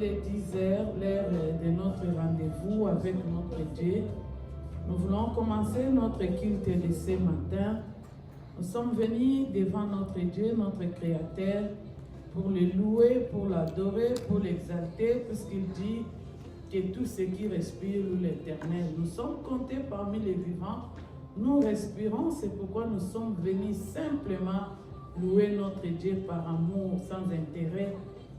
Il est 10 heures, l'heure de notre rendez-vous avec notre Dieu. Nous voulons commencer notre culte de ce matin. Nous sommes venus devant notre Dieu, notre Créateur, pour le louer, pour l'adorer, pour l'exalter, puisqu'il dit que tout ce qui respire loue l'Éternel. Nous sommes comptés parmi les vivants. Nous respirons, c'est pourquoi nous sommes venus simplement louer notre Dieu par amour, sans intérêt,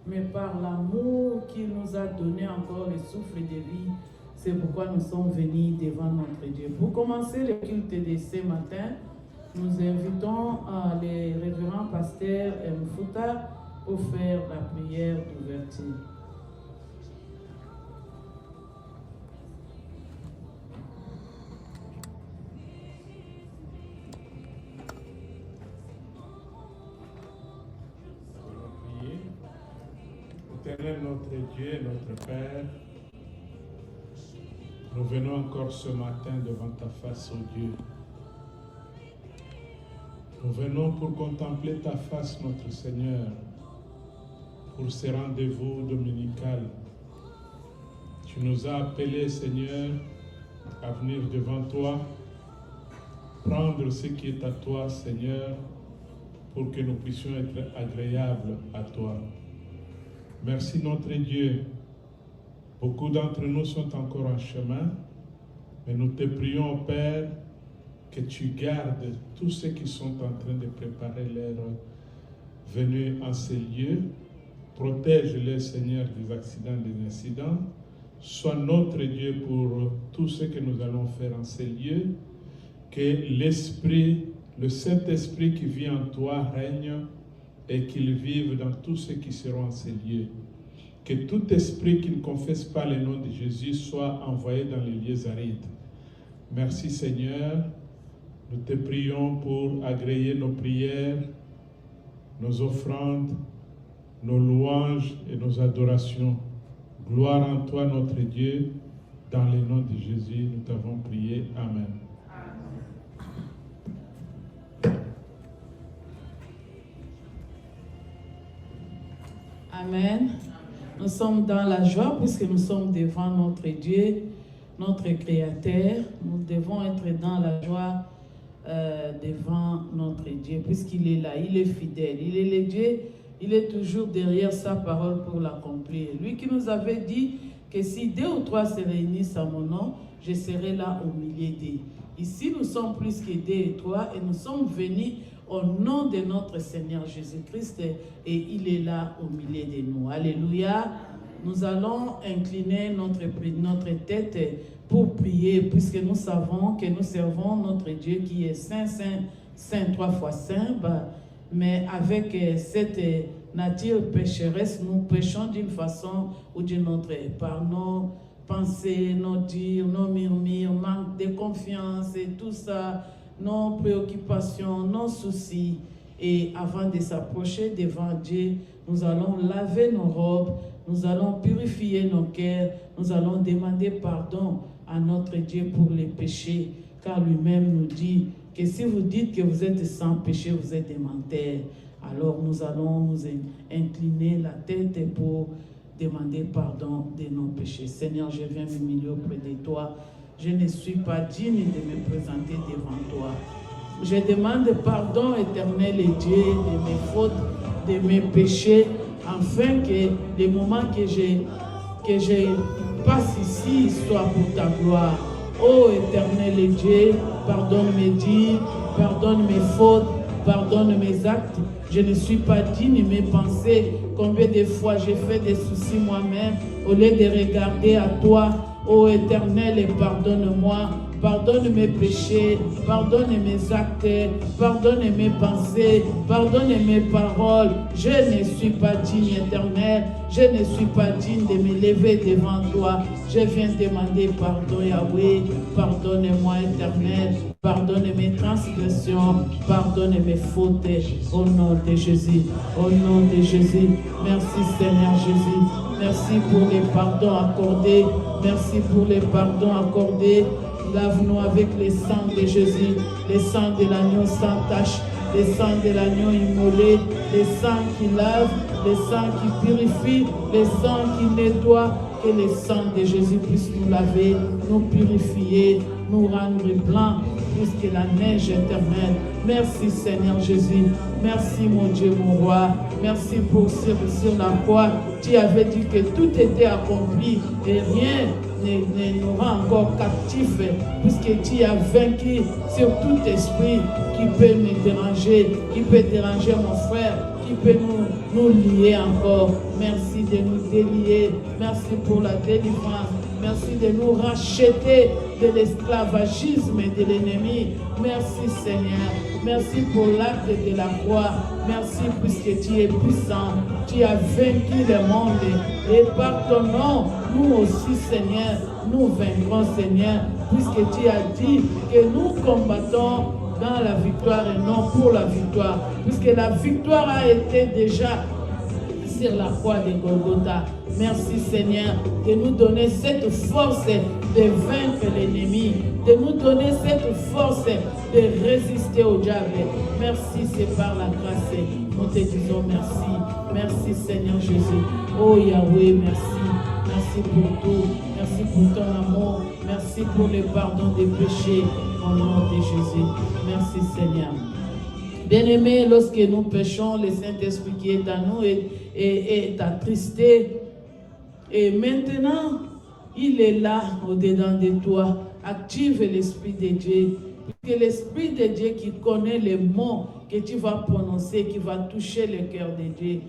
mais par l'amour qu'il nous a donné encore le souffle de vie. C'est pourquoi nous sommes venus devant notre Dieu. Pour commencer le culte de ce matin, nous invitons les révérends pasteurs Mfouta pour faire la prière d'ouverture. Éternel notre Dieu, notre Père, nous venons encore ce matin devant ta face, ô Dieu. Nous venons pour contempler ta face, notre Seigneur, pour ce rendez-vous dominical. Tu nous as appelés, Seigneur, à venir devant toi, prendre ce qui est à toi, Seigneur, pour que nous puissions être agréables à toi. Merci notre Dieu. Beaucoup d'entre nous sont encore en chemin, mais nous te prions, Père, que tu gardes tous ceux qui sont en train de préparer leur venue en ces lieux. Protège-les, Seigneur, des accidents, des incidents. Sois notre Dieu pour tout ce que nous allons faire en ces lieux. Que l'Esprit, le Saint-Esprit qui vit en toi règne et qu'il vive dans tous ceux qui seront en ces lieux. Que tout esprit qui ne confesse pas le nom de Jésus soit envoyé dans les lieux arides. Merci Seigneur. Nous te prions pour agréer nos prières, nos offrandes, nos louanges et nos adorations. Gloire en toi notre Dieu. Dans le nom de Jésus, nous t'avons prié. Amen. Amen. Nous sommes dans la joie puisque nous sommes devant notre Dieu, notre Créateur. Nous devons être dans la joie devant notre Dieu puisqu'il est là, il est fidèle, il est le Dieu, il est toujours derrière sa parole pour l'accomplir. Lui qui nous avait dit que si 2 ou 3 se réunissent à mon nom, je serai là au milieu d'eux. Ici, nous sommes plus que 2 et 3 et nous sommes venus au nom de notre Seigneur Jésus-Christ et il est là au milieu de nous. Alléluia. Nous allons incliner notre tête pour prier puisque nous savons que nous servons notre Dieu qui est saint, saint, saint, 3 fois saint. Mais avec cette nature pécheresse, nous péchons d'une façon ou d'une autre par nos pensées, nos dires, nos murmures, manque de confiance et tout ça, nos préoccupations, nos soucis. Et avant de s'approcher devant Dieu, nous allons laver nos robes, nous allons purifier nos cœurs, nous allons demander pardon à notre Dieu pour les péchés, car lui-même nous dit que si vous dites que vous êtes sans péché, vous êtes des menteurs. Alors nous allons nous incliner la tête pour demander pardon de nos péchés. Seigneur, je viens m'humilier auprès de toi. Je ne suis pas digne de me présenter devant toi. Je demande pardon, éternel et Dieu, de mes fautes, de mes péchés, afin que les moments que je passe ici soient pour ta gloire. Ô éternel et Dieu, pardonne mes dires, pardonne mes fautes, pardonne mes actes. Je ne suis pas digne de mes pensées. Combien de fois j'ai fait des soucis moi-même au lieu de regarder à toi. Ô Éternel, et pardonne-moi, pardonne mes péchés, pardonne mes actes, pardonne mes pensées, pardonne mes paroles. Je ne suis pas digne, Éternel, je ne suis pas digne de me lever devant toi. Je viens demander pardon, Yahweh, pardonne-moi, Éternel, pardonne mes transgressions, pardonne mes fautes, au nom de Jésus, au nom de Jésus. Merci Seigneur Jésus. Merci pour les pardons accordés. Merci pour les pardons accordés. Lave-nous avec le sang de Jésus, le sang de l'agneau sans tache. le sang de l'agneau immolé, le sang qui lave, le sang qui purifie, le sang qui nettoie, que le sang de Jésus puisse nous laver, nous purifier, nous rendre blancs, puisque la neige éternelle. Merci Seigneur Jésus, merci mon Dieu, mon roi, merci pour sur la croix. Tu avais dit que tout était accompli et rien ne nous rend encore captifs, puisque tu as vaincu sur tout esprit qui peut me déranger, qui peut déranger mon frère, qui peut nous lier encore. Merci de nous délier, merci pour la délivrance, merci de nous racheter de l'esclavagisme de l'ennemi. Merci Seigneur, merci pour l'acte de la croix, merci puisque tu es puissant, tu as vaincu le monde et par ton nom, nous aussi Seigneur, nous vaincrons Seigneur, puisque tu as dit que nous combattons dans la victoire et non pour la victoire, puisque la victoire a été déjà sur la croix de Golgotha. Merci Seigneur de nous donner cette force de vaincre l'ennemi, de nous donner cette force de résister au diable. Merci, c'est par la grâce. Nous te disons merci. Merci Seigneur Jésus. Oh Yahweh, merci. Merci pour tout. Merci pour ton amour. Merci pour le pardon des péchés. Au nom de Jésus. Merci Seigneur. Bien-aimés, lorsque nous péchons, le Saint-Esprit qui est en nous est attristé. Et maintenant, il est là au-dedans de toi. Active l'Esprit de Dieu. Que l'Esprit de Dieu qui connaît les mots que tu vas prononcer, qui va toucher le cœur de Dieu.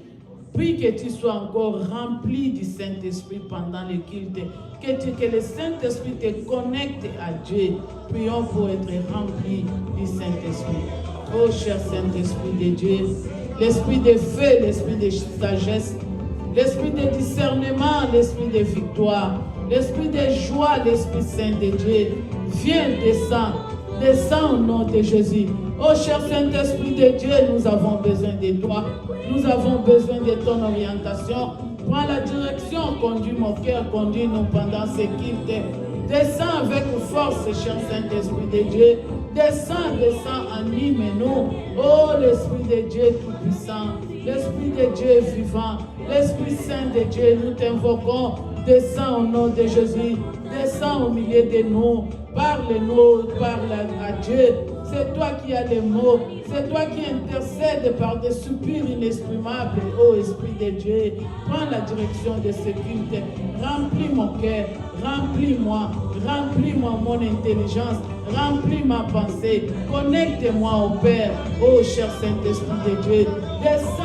Puis que tu sois encore rempli du Saint-Esprit pendant le culte. Que le Saint-Esprit te connecte à Dieu. Prions pour être rempli du Saint-Esprit. Oh cher Saint-Esprit de Dieu, l'Esprit de feu, l'Esprit de sagesse, l'Esprit de discernement, l'Esprit de victoire, l'Esprit de joie, l'Esprit Saint de Dieu, viens, descends au nom de Jésus. Oh cher Saint-Esprit de Dieu, nous avons besoin de toi, nous avons besoin de ton orientation. Prends la direction, conduis mon cœur, conduis-nous pendant ce culte. Descends avec force, cher Saint-Esprit de Dieu. Descends, anime-nous. Oh, l'Esprit de Dieu Tout-Puissant, l'Esprit de Dieu vivant, l'Esprit Saint de Dieu, nous t'invoquons. Descends au nom de Jésus. Descends au milieu de nous. Parle-nous, parle à Dieu. C'est toi qui as les mots. C'est toi qui intercèdes par des soupirs inexprimables. Ô Esprit de Dieu, prends la direction de ce culte. Remplis mon cœur. Remplis-moi. Remplis-moi mon intelligence. Remplis ma pensée. Connecte-moi au Père. Ô cher Saint-Esprit de Dieu. Descends.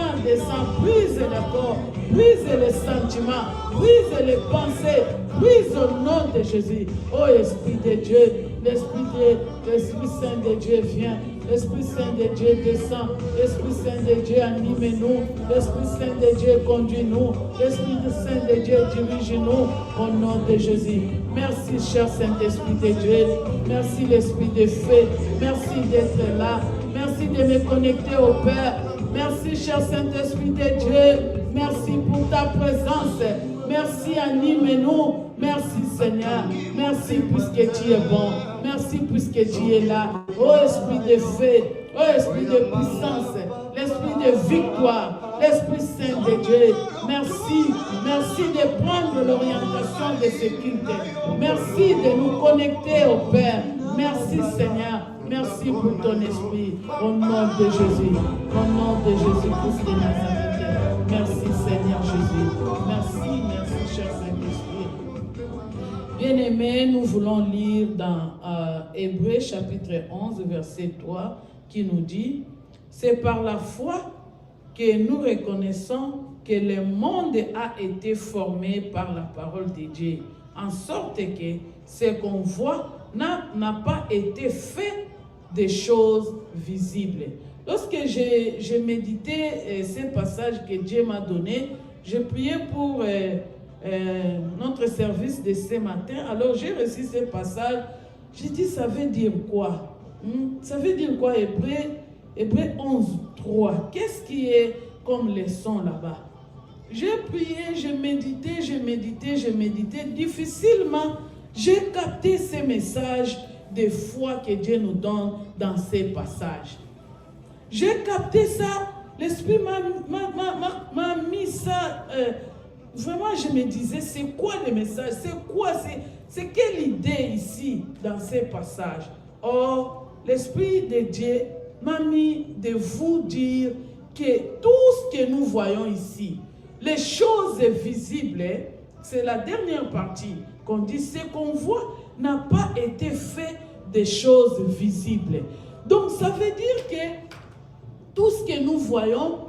Brise le corps. Brise les sentiments. Brise les pensées. Brise au nom de Jésus. Ô Esprit de Dieu. L'Esprit Saint de Dieu vient. L'Esprit Saint de Dieu descend. L'Esprit Saint de Dieu anime-nous. L'Esprit Saint de Dieu conduit-nous. L'Esprit Saint de Dieu dirige-nous au nom de Jésus. Merci, cher Saint-Esprit de Dieu. Merci, l'Esprit de feu. Merci d'être là. Merci de me connecter au Père. Merci, cher Saint-Esprit de Dieu. Merci pour ta présence. Merci, anime-nous. Merci, Seigneur. Merci puisque tu es bon. Merci puisque tu es là. Ô Esprit de feu, ô Esprit de puissance, l'Esprit de victoire, l'Esprit Saint de Dieu. Merci. Merci de prendre l'orientation de ce culte. Merci de nous connecter au Père. Merci, Seigneur. Merci pour ton esprit. Au nom de Jésus. Au nom de Jésus-Christ de Nazareth. Merci, Seigneur Jésus. Merci, cher Saint-Esprit. Bien-aimés, nous voulons lire dans Hébreux chapitre 11, verset 3, qui nous dit « C'est par la foi que nous reconnaissons que le monde a été formé par la parole de Dieu, en sorte que ce qu'on voit n'a pas été fait des choses visibles. » Lorsque j'ai médité ce passage que Dieu m'a donné, je priais pour notre service de ce matin. Alors j'ai reçu ce passage. J'ai dit, ça veut dire quoi? Ça veut dire quoi, Hébreux 11, 3? Qu'est-ce qui est comme leçon là-bas? J'ai prié, j'ai médité. Difficilement, j'ai capté ces messages de foi que Dieu nous donne dans ces passages. J'ai capté ça. L'Esprit m'a mis ça. Vraiment, je me disais, c'est quoi le message? C'est quelle idée ici, dans ces passages? Or, l'Esprit de Dieu m'a mis de vous dire que tout ce que nous voyons ici, les choses visibles, c'est la dernière partie qu'on dit, ce qu'on voit n'a pas été fait des choses visibles. Donc, ça veut dire que tout ce que nous voyons,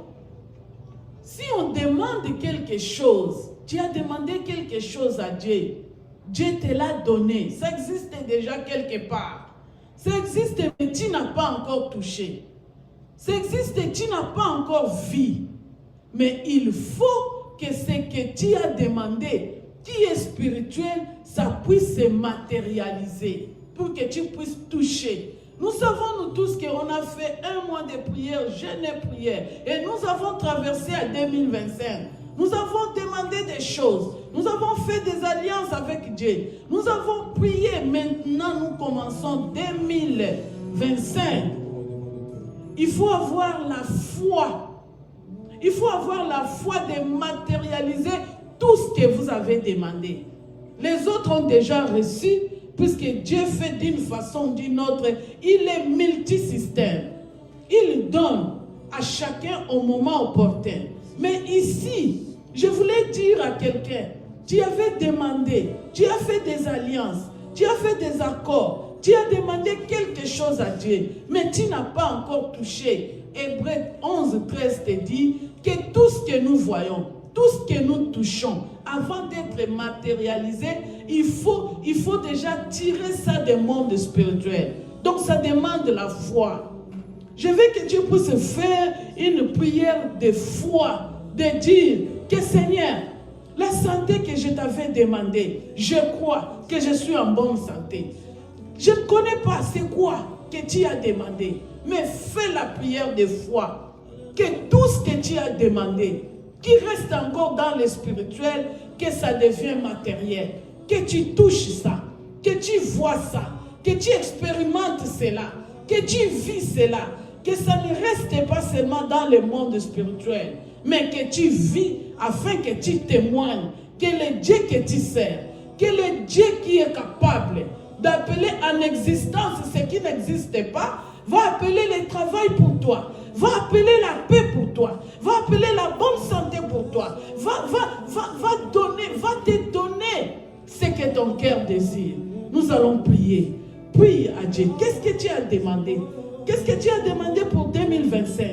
si on demande quelque chose, tu as demandé quelque chose à Dieu, Dieu te l'a donné, ça existe déjà quelque part. Ça existe, mais tu n'as pas encore touché. Ça existe, tu n'as pas encore vu. Mais il faut que ce que tu as demandé, qui est spirituel, ça puisse se matérialiser pour que tu puisses toucher. Nous savons, nous tous, qu'on a fait un mois de prière, jeûne et prière. Et nous avons traversé à 2025. Nous avons demandé des choses. Nous avons fait des alliances avec Dieu. Nous avons prié. Maintenant, nous commençons 2025. Il faut avoir la foi. Il faut avoir la foi de matérialiser tout ce que vous avez demandé. Les autres ont déjà reçu, puisque Dieu fait d'une façon ou d'une autre. Il est multisystème. Il donne à chacun au moment opportun. Mais ici, je voulais dire à quelqu'un, tu avais demandé, tu as fait des alliances, tu as fait des accords, tu as demandé quelque chose à Dieu, mais tu n'as pas encore touché. Hébreux 11, 13 te dit que tout ce que nous voyons, tout ce que nous touchons, avant d'être matérialisé, il faut déjà tirer ça du monde spirituel. Donc ça demande la foi. Je veux que Dieu puisse faire une prière de foi, de dire que Seigneur, la santé que je t'avais demandé, je crois que je suis en bonne santé. Je ne connais pas c'est quoi que tu as demandé, mais fais la prière de foi, que tout ce que tu as demandé, qui reste encore dans le spirituel, que ça devienne matériel, que tu touches ça, que tu vois ça, que tu expérimentes cela, que tu vis cela, que ça ne reste pas seulement dans le monde spirituel, mais que tu vis afin que tu témoignes que le Dieu que tu sers, que le Dieu qui est capable d'appeler en existence ce qui n'existe pas, va appeler le travail pour toi, va appeler la paix pour toi, va appeler la bonne santé pour toi, va te donner ce que ton cœur désire. Nous allons prier. Prie à Dieu. Qu'est-ce que tu as demandé? Qu'est-ce que tu as demandé pour 2025?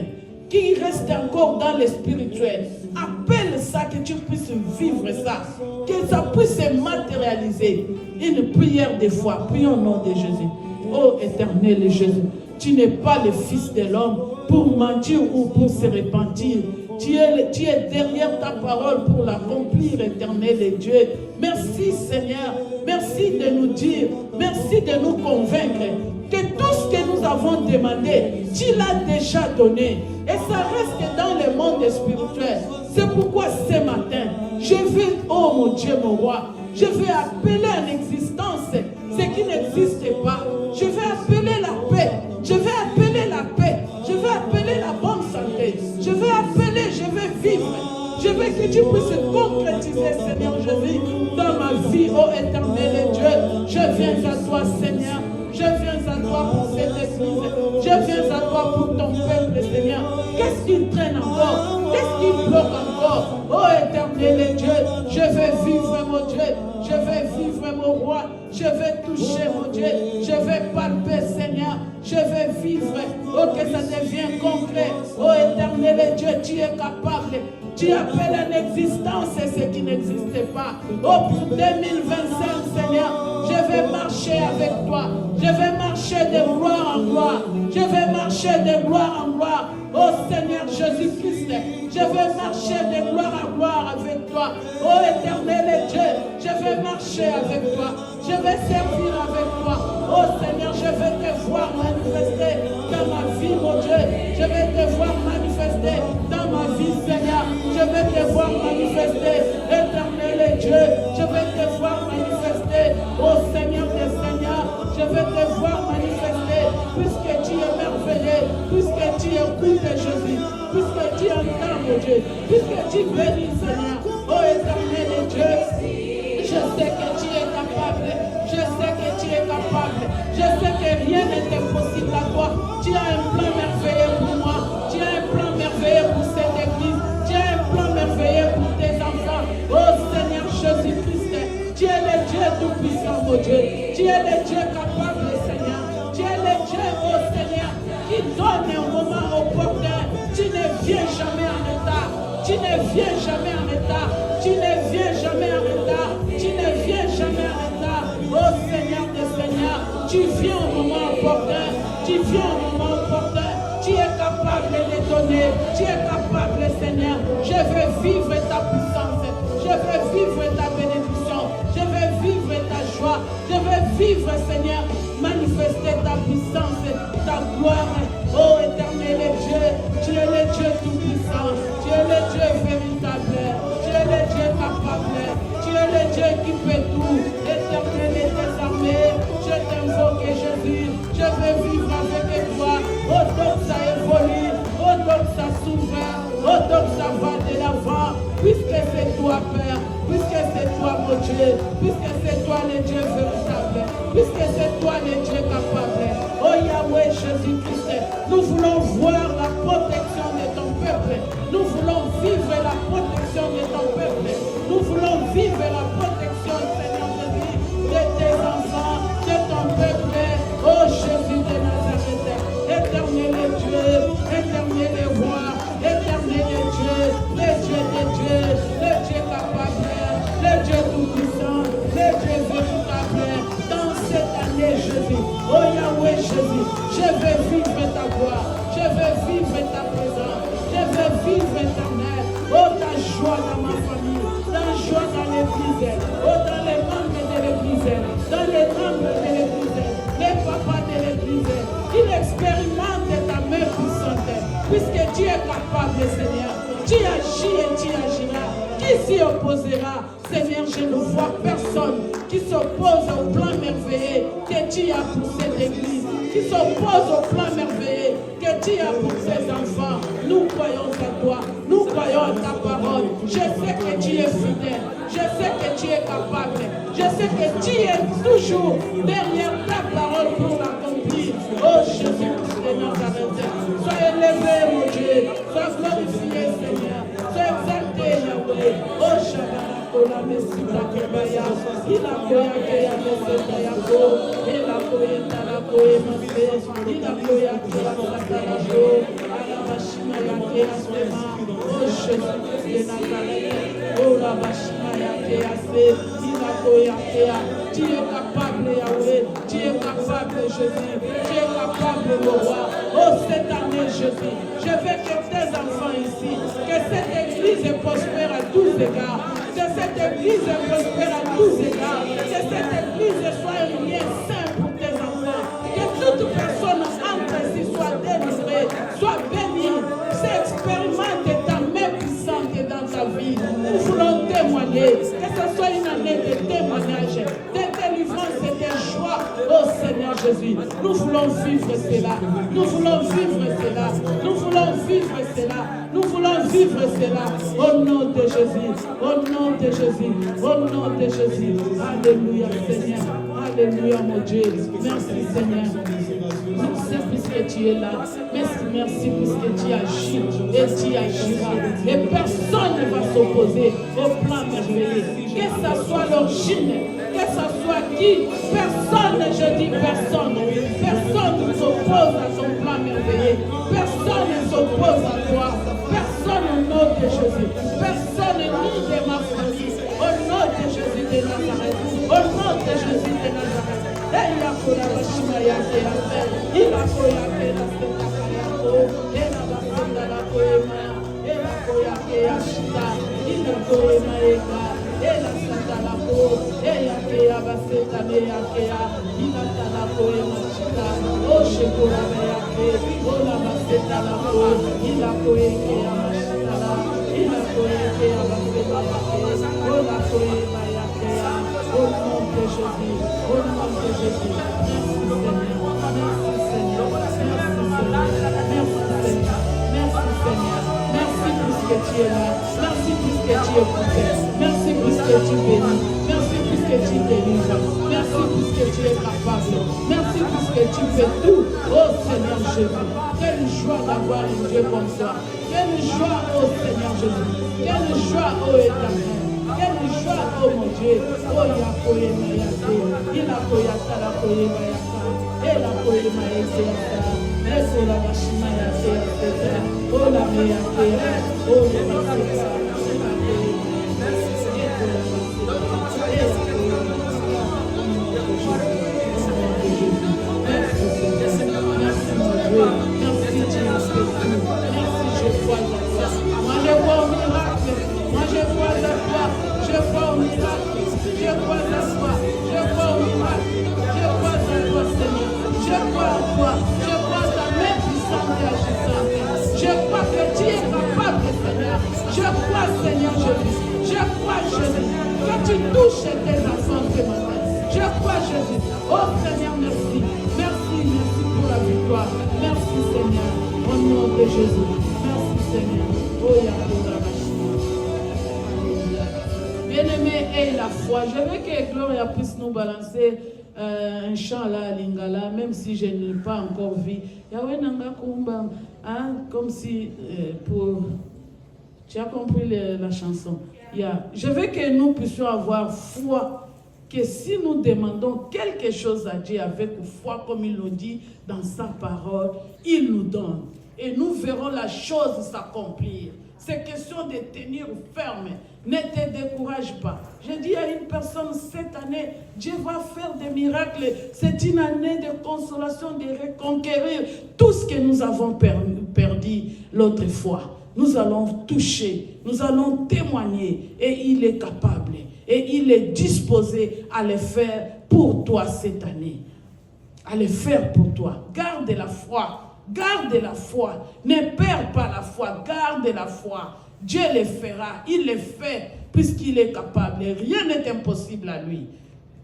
Qui reste encore dans le spirituel. Appelle ça, que tu puisses vivre ça, que ça puisse se matérialiser. Une prière de foi. Prions au nom de Jésus. Ô éternel Jésus, tu n'es pas le Fils de l'homme pour mentir ou pour se repentir. Tu es derrière ta parole pour l'accomplir, éternel Dieu. Merci Seigneur. Merci de nous dire, merci de nous convaincre que tout ce que nous avons demandé, tu l'as déjà donné. Et ça reste dans le monde spirituel. C'est pourquoi ce matin, je vais, oh mon Dieu, mon roi, je vais appeler en existence ce qui n'existe pas. Je vais appeler la paix. Je vais appeler la paix. Je vais appeler la bonne santé. Je vais appeler, je vais vivre. Je veux que tu puisses concrétiser, Seigneur Jésus, dans ma vie, ô éternel Dieu. Je viens à toi, Seigneur. Je viens à toi pour cette église. Je viens à toi pour ton peuple, Seigneur. Qu'est-ce qui traîne encore? Qu'est-ce qui bloque encore? Ô éternel Dieu, je vais vivre, mon Dieu. Je vais vivre, mon roi. Je vais toucher, mon Dieu. Je vais palper, Seigneur. Je vais vivre. Oh, que ça devienne concret. Oh éternel Dieu, tu es capable. Tu appelles en existence ce qui n'existe pas. Oh, pour 2025, Seigneur, je vais marcher avec toi. Je vais marcher de gloire en gloire. Je vais marcher de gloire en gloire. Oh Seigneur Jésus-Christ, je vais marcher de gloire en gloire avec toi. Oh éternel Dieu, je vais marcher avec toi. Je vais servir avec toi. Oh Seigneur, je vais te voir manifester dans ma vie, mon Dieu. Je vais te voir manifester dans ma vie, Seigneur. Je vais te voir manifester, éternel Dieu. Je vais te voir manifester, oh Seigneur des Seigneurs. Je vais te voir manifester, puisque tu es merveilleux, puisque tu écoutes, Jésus, puisque tu entends, mon Dieu, puisque tu bénis, Seigneur. Oh éternel Dieu, je sais que tu es capable, je sais que tu es capable, je sais que rien n'est impossible à toi. Tu as un plan merveilleux pour moi, tu as un plan merveilleux pour cette église, tu as un plan merveilleux pour tes enfants. Oh Seigneur Jésus-Christ, tu es le Dieu tout-puissant, mon Dieu, tu es le Dieu capable, Seigneur, tu es le Dieu, oh Seigneur, qui donne au moment opportun. Tu ne viens jamais en retard, tu ne viens jamais en retard, tu ne viens jamais en retard, tu ne viens jamais en retard. Oh Seigneur des Seigneurs, tu viens au moment opportun, tu viens au moment opportun, tu es capable de donner, tu es capable, Seigneur. Je veux vivre ta puissance, je veux vivre ta bénédiction, je veux vivre ta joie, je veux vivre, Seigneur, manifester ta puissance, ta gloire. Oh éternel Dieu, tu es le Dieu tout-puissant, tu es le Dieu véritable, tu es le Dieu capable, tu es le Dieu qui fait tout. Éternel et tes armées, je t'invoque Jésus, je veux vivre avec toi. Oh donc ça évolue, oh donc ça s'ouvre, oh donc ça va de l'avant, puisque c'est toi Père, puisque c'est toi mon Dieu, puisque c'est toi le Dieu véritable, puisque c'est toi le Dieu capable. Oh Yahweh Jésus-Christ, nous voulons voir la protection de ton peuple, nous voulons vivre la protection de ton peuple, nous voulons vivre la protection, Seigneur Jésus, de tes enfants, de ton peuple. Oh Jésus de Nazareth, éternel Dieu, éternel roi, éternel Dieu, le Dieu des dieux, le Dieu capable, le Dieu tout-puissant, le Dieu véritable. Dans cette année, Jésus, oh Yahweh Jésus, je veux vivre ta gloire, je veux vivre ta présence, je veux vivre éternel. Oh ta joie dans ma famille, ta joie dans l'église, oh dans les membres de l'église, dans les membres de l'église, les papas de l'église, qu'ils expérimentent ta main puissante, puisque tu es capable, Seigneur. Tu agis et tu agiras. Qui s'y opposera? Seigneur, je ne vois personne qui s'oppose au plan merveilleux que tu as pour cette église, qui s'oppose au plan merveilleux que tu as pour tes enfants. Nous croyons à toi, nous croyons à ta parole. Je sais que tu es fidèle, je sais que tu es capable, je sais que tu es toujours derrière ta parole pour l'accomplir. Oh Jésus-Christ de Nazareth, sois élevé mon Dieu, sois glorifié Seigneur, sois exalté Yahweh. Oh Shabbat. La mesita que vaya, y la coya que ya no se vaya, y la coya la coya más, y la coya que ya saca la coya, a la machina ya que ya se va, oh Jésus de Nazareth, oh la machina ya que ya se, y la coya que ya, tu es capable Yahweh, tu es capable Jésus, tu es capable le roi, oh cette année Jésus, je veux que tes enfants ici, que cette église prospère à tous égards. Que cette église prospère à tous égards. Que cette église soit un lien saint pour tes enfants. Que toute personne entre ici soit délivrée, soit bénie, s'expérimente ta main puissante dans ta vie. Nous voulons témoigner. Que ce soit une année de témoignage, de délivrance et de joie. Oh Seigneur Jésus, nous voulons vivre cela. Nous voulons vivre cela. Nous voulons vivre cela. Nous voulons vivre cela. Au nom de Jésus. Au nom de Jésus, au nom de Jésus. Alléluia Seigneur, alléluia mon Dieu. Merci Seigneur. Merci puisque tu es là. Merci puisque tu agis et tu agiras. Et personne ne va s'opposer au plan merveilleux. Que ce soit l'origine, que ce soit qui, personne, je dis personne. Personne ne s'oppose à ton plan merveilleux. Personne ne s'oppose à toi. Personne au nom de Jésus. Personne ni de ma famille. Au nom de Jésus de Nazareth. Au nom de Jésus de Nazareth. Et il a pour la machine ya que la fait. Il a pour la que la fait la kayako. Et la bafende la poema. Et la koya que ya chita. Il a poema ega. Et la santa la po. Et ya que ya baseta me ya que ya. Il a la poema chita. Oh shekora me ya que. Oh la baseta la po. Il a poe que ya machita la. Il a poe que ya baseta la po. Oh la poema ya que ya. Au nom de Jésus. Au nom de Jésus. Merci Seigneur. Merci Seigneur. Merci Seigneur. Merci Seigneur. tu es là. Merci puisque tu es protège. Merci puisque tu bénis. Merci puisque tu délivres. Merci puisque tu es capable. Merci puisque tu fais tout. Oh Seigneur Jésus. Quelle joie d'avoir un Dieu comme ça. Quelle joie, oh Seigneur Jésus. Quelle joie, oh Éternel. Quelle joie, oh mon Dieu. Oh Yakoye Mayate. Il a koyata la koye Mayaka. Et la koye Mayaka. Merci la Bashima Yate. Oh la Mayate. Oh le Mayate. Seigneur Jésus, je crois Jésus, que tu touches tes enfants ce matin. Je crois Jésus. Oh Seigneur, merci. Merci pour la victoire. Merci Seigneur. Au nom de Jésus. Merci Seigneur. Oh Yakoura Bien-aimé, aie la foi. Je veux que Gloria puisse nous balancer un chant là à Lingala, même si je ne l'ai pas encore vu. Yahweh Nanga Kumba, hein, comme si pour... Tu as compris la chanson. Yeah. Je veux que nous puissions avoir foi, que si nous demandons quelque chose à Dieu avec foi, comme il nous dit dans sa parole, il nous donne. Et nous verrons la chose s'accomplir. C'est question de tenir ferme. Ne te décourage pas. Je dis à une personne, cette année, Dieu va faire des miracles. C'est une année de consolation, de reconquérir tout ce que nous avons perdu l'autre fois. Nous allons toucher, nous allons témoigner et il est capable et il est disposé à le faire pour toi cette année. À le faire pour toi. Garde la foi, garde la foi. Ne perds pas la foi, garde la foi. Dieu le fera, il le fait puisqu'il est capable. Rien n'est impossible à lui.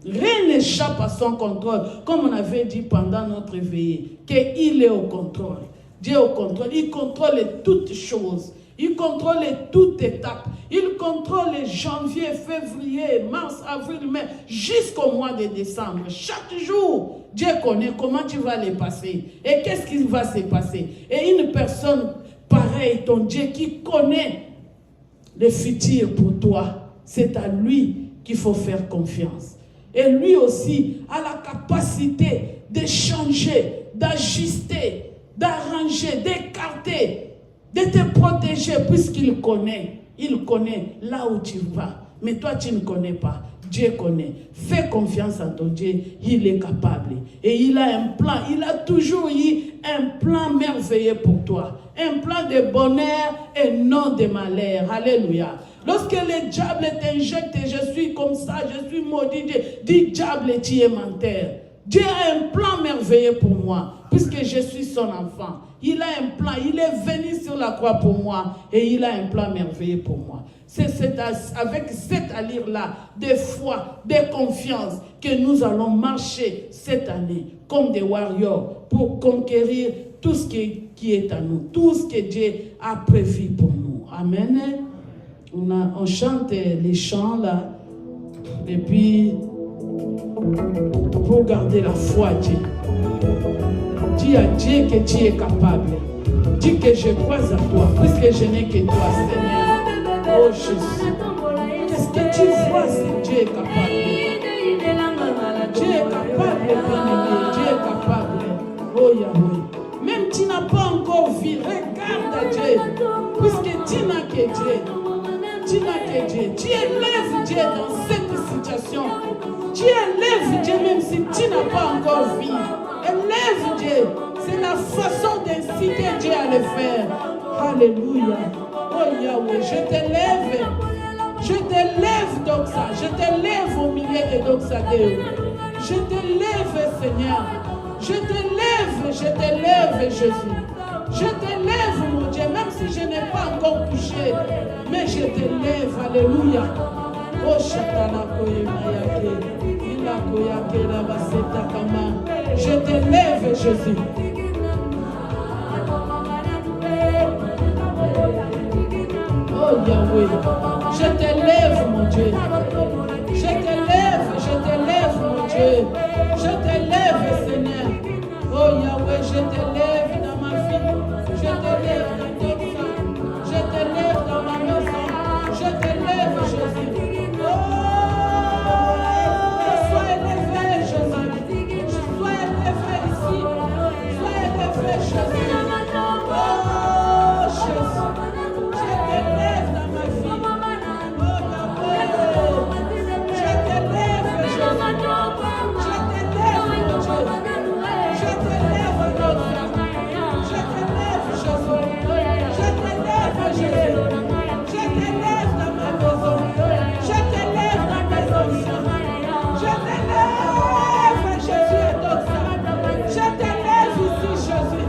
Rien n'échappe à son contrôle, comme on avait dit pendant notre veillée, qu'il est au contrôle. Dieu est au contrôle, il contrôle toutes choses, il contrôle toute étape, il contrôle janvier, février, mars, avril, mai, jusqu'au mois de décembre. Chaque jour, Dieu connaît comment tu vas les passer et qu'est-ce qui va se passer. Et une personne pareille, ton Dieu qui connaît le futur pour toi, c'est à lui qu'il faut faire confiance. Et lui aussi a la capacité de changer, d'ajuster, d'arranger, d'écarter, de te protéger puisqu'il connaît. Il connaît là où tu vas. Mais toi, tu ne connais pas. Dieu connaît. Fais confiance en ton Dieu. Il est capable. Et il a un plan. Il a toujours eu un plan merveilleux pour toi. Un plan de bonheur et non de malheur. Alléluia. Lorsque le diable t'injecte, je suis comme ça, je suis maudit, dis diable, tu es menteur. Dieu a un plan merveilleux pour moi, puisque je suis son enfant. Il a un plan, il est venu sur la croix pour moi, et il a un plan merveilleux pour moi. C'est avec cette allure-là, de foi, de confiance, que nous allons marcher cette année, comme des warriors, pour conquérir tout ce qui est à nous, tout ce que Dieu a prévu pour nous. Amen. On chante les chants là, et puis pour garder la foi à Dieu. Dis à Dieu que tu es capable. Dis que je crois à toi, puisque je n'ai que toi, Seigneur. Oh Jésus, qu'est-ce que tu vois si Dieu est capable? Dieu est capable, bien-aimé, Dieu est capable. Oh Yahweh, même tu n'as pas encore vu, regarde à Dieu, puisque tu n'as que Dieu. Tu n'as que Dieu. Tu élèves Dieu dans cette situation. Tu élèves Dieu même si tu n'as pas encore vu. Élève Dieu. C'est la façon d'inciter Dieu à le faire. Alléluia. Oh Yahweh, je t'élève. Je t'élève Doxa. Je t'élève au milieu de Doxadeo. Je t'élève Seigneur. Je t'élève Jésus. Je t'élève, mon Dieu, même si je n'ai pas encore touché, mais je t'élève, alléluia. Oh, Shatana Koyemayake, Ila Koyake, la Baseta Kama. Je t'élève, Jésus. Oh, Dieu. Je t'élève, mon Dieu. Je t'élève, mon Dieu. Je t'élève, Seigneur. Oh Yahweh, je t'élève dans ma vie. Je t'élève dans ton sang. Je t'élève dans ma maison. Je t'élève, Jésus. Oh, sois élevé, Jésus. Sois élevé ici. Sois élevé, Jésus. Oh, Jésus. Je t'élève dans ma vie. Oh, Yahweh. Je t'élève, Jésus. Je t'élève, mon Dieu. Je t'élève, notre Dieu. Je t'élève, Jésus. Je t'élève, Jésus. Je t'élève dans ma maison. Je t'élève dans mes enfants. Je t'élève, Jésus et d'autres. Je t'élève ici, Jésus.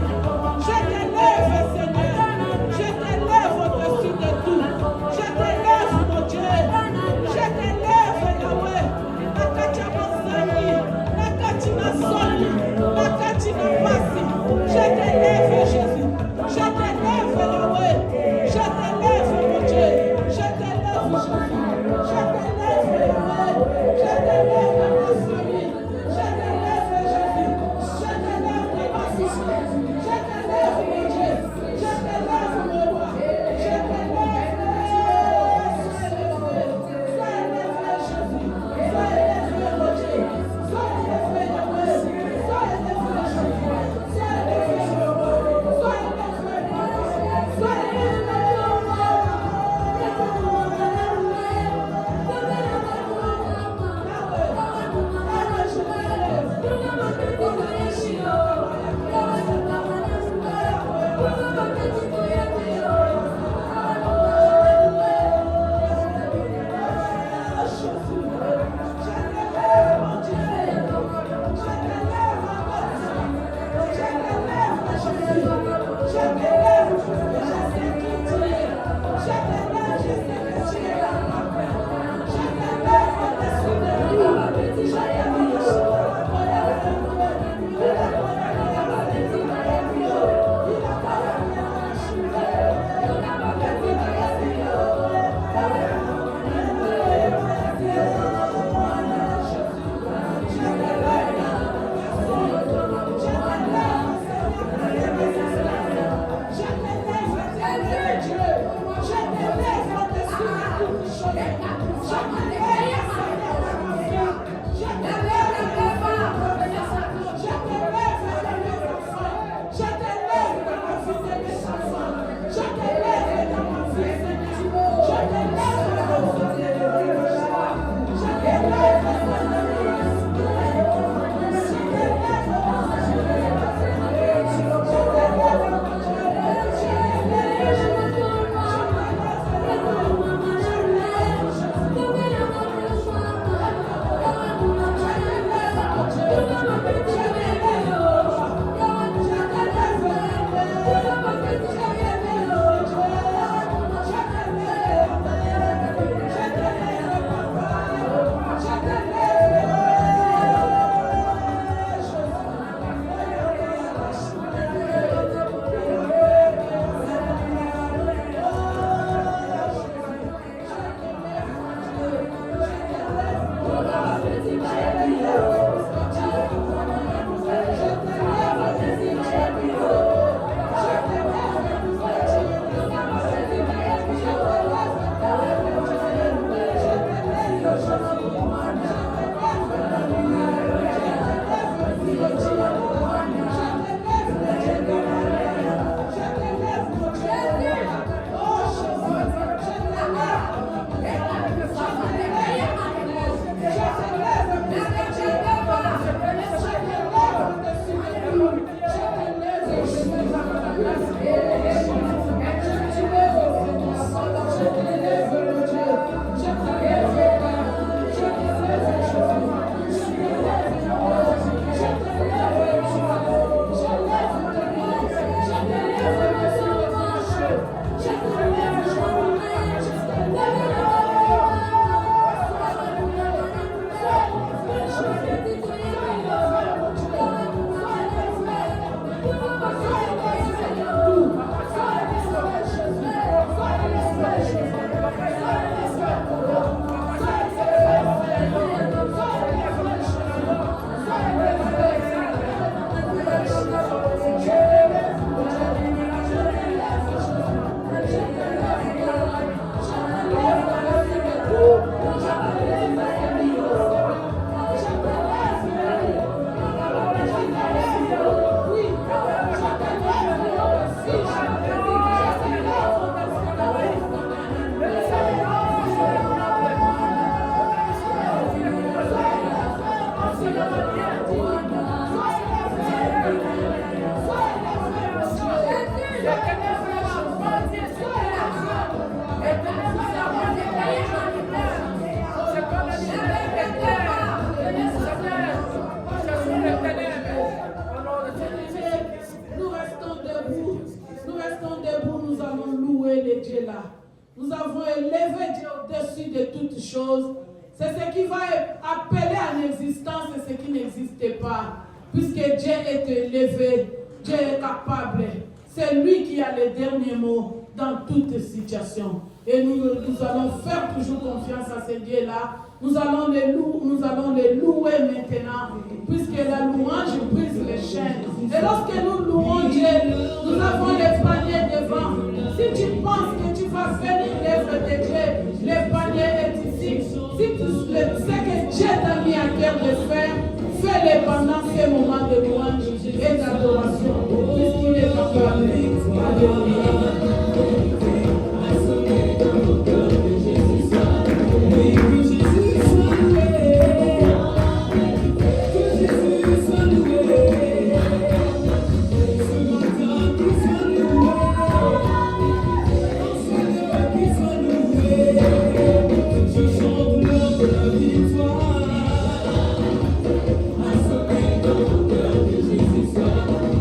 Je t'élève, Seigneur. Je t'élève au-dessus de tout. Je t'élève, mon Dieu. Je t'élève, Yahweh. Nakati Monsani, Nakati Nasoni, Nakati Napasi. Je t'élève, Jésus. Je t'élève, Yahweh. Je t'élève, mon Dieu. Je t'élève, Jésus. Je t'élève, Yahweh. Je t'élève dans ma famille. Je t'élève, Jésus. Je t'élève dans ma famille. Je t'élève, mon Dieu. Je t'élève, mon roi. Je t'élève. Sois élevé, Jésus. Sois élevé, mon Dieu. Sois élevé, Yahweh. Sois élevé, Jésus. Sois élevé, Yahweh. Sois élevé, sois Je choses. C'est ce qui va appeler en existence ce qui n'existait pas. Puisque Dieu est élevé, Dieu est capable. C'est lui qui a le dernier mot dans toute situation. Et nous allons faire toujours confiance à ce Dieu-là. Nous allons les louer maintenant, puisque la louange brise les chaînes. Et lorsque nous louons Dieu, nous avons les paniers devant. Si tu penses que tu vas venir l'œuvre de Dieu, le panier est ici. Si tu sais que Dieu t'a mis à cœur de faire, fais-le pendant ces moments de louange et d'adoration, puisqu'il est capable. Alléluia. Victoire.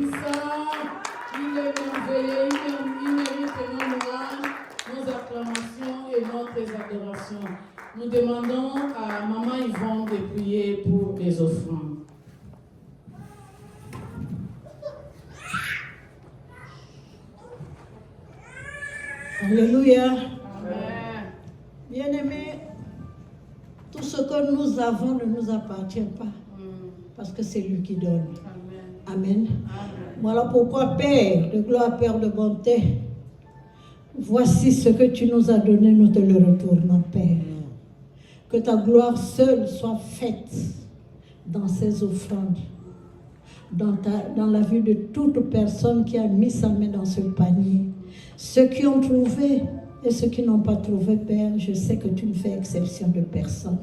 puissant, il est merveilleux, il mérite nos louanges, nos acclamations et notre adoration. Nous demandons à Maman Yvonne de prier pour les offrandes. Alléluia. Amen. Bien-aimés, tout ce que nous avons ne nous appartient pas, parce que c'est lui qui donne. Amen. Amen. Amen. Voilà pourquoi, Père de gloire, Père de bonté, voici ce que tu nous as donné, nous te le retournons, Père. Que ta gloire seule soit faite dans ces offrandes, dans la vie de toute personne qui a mis sa main dans ce panier. Ceux qui ont trouvé et ceux qui n'ont pas trouvé, Père, je sais que tu ne fais exception de personne.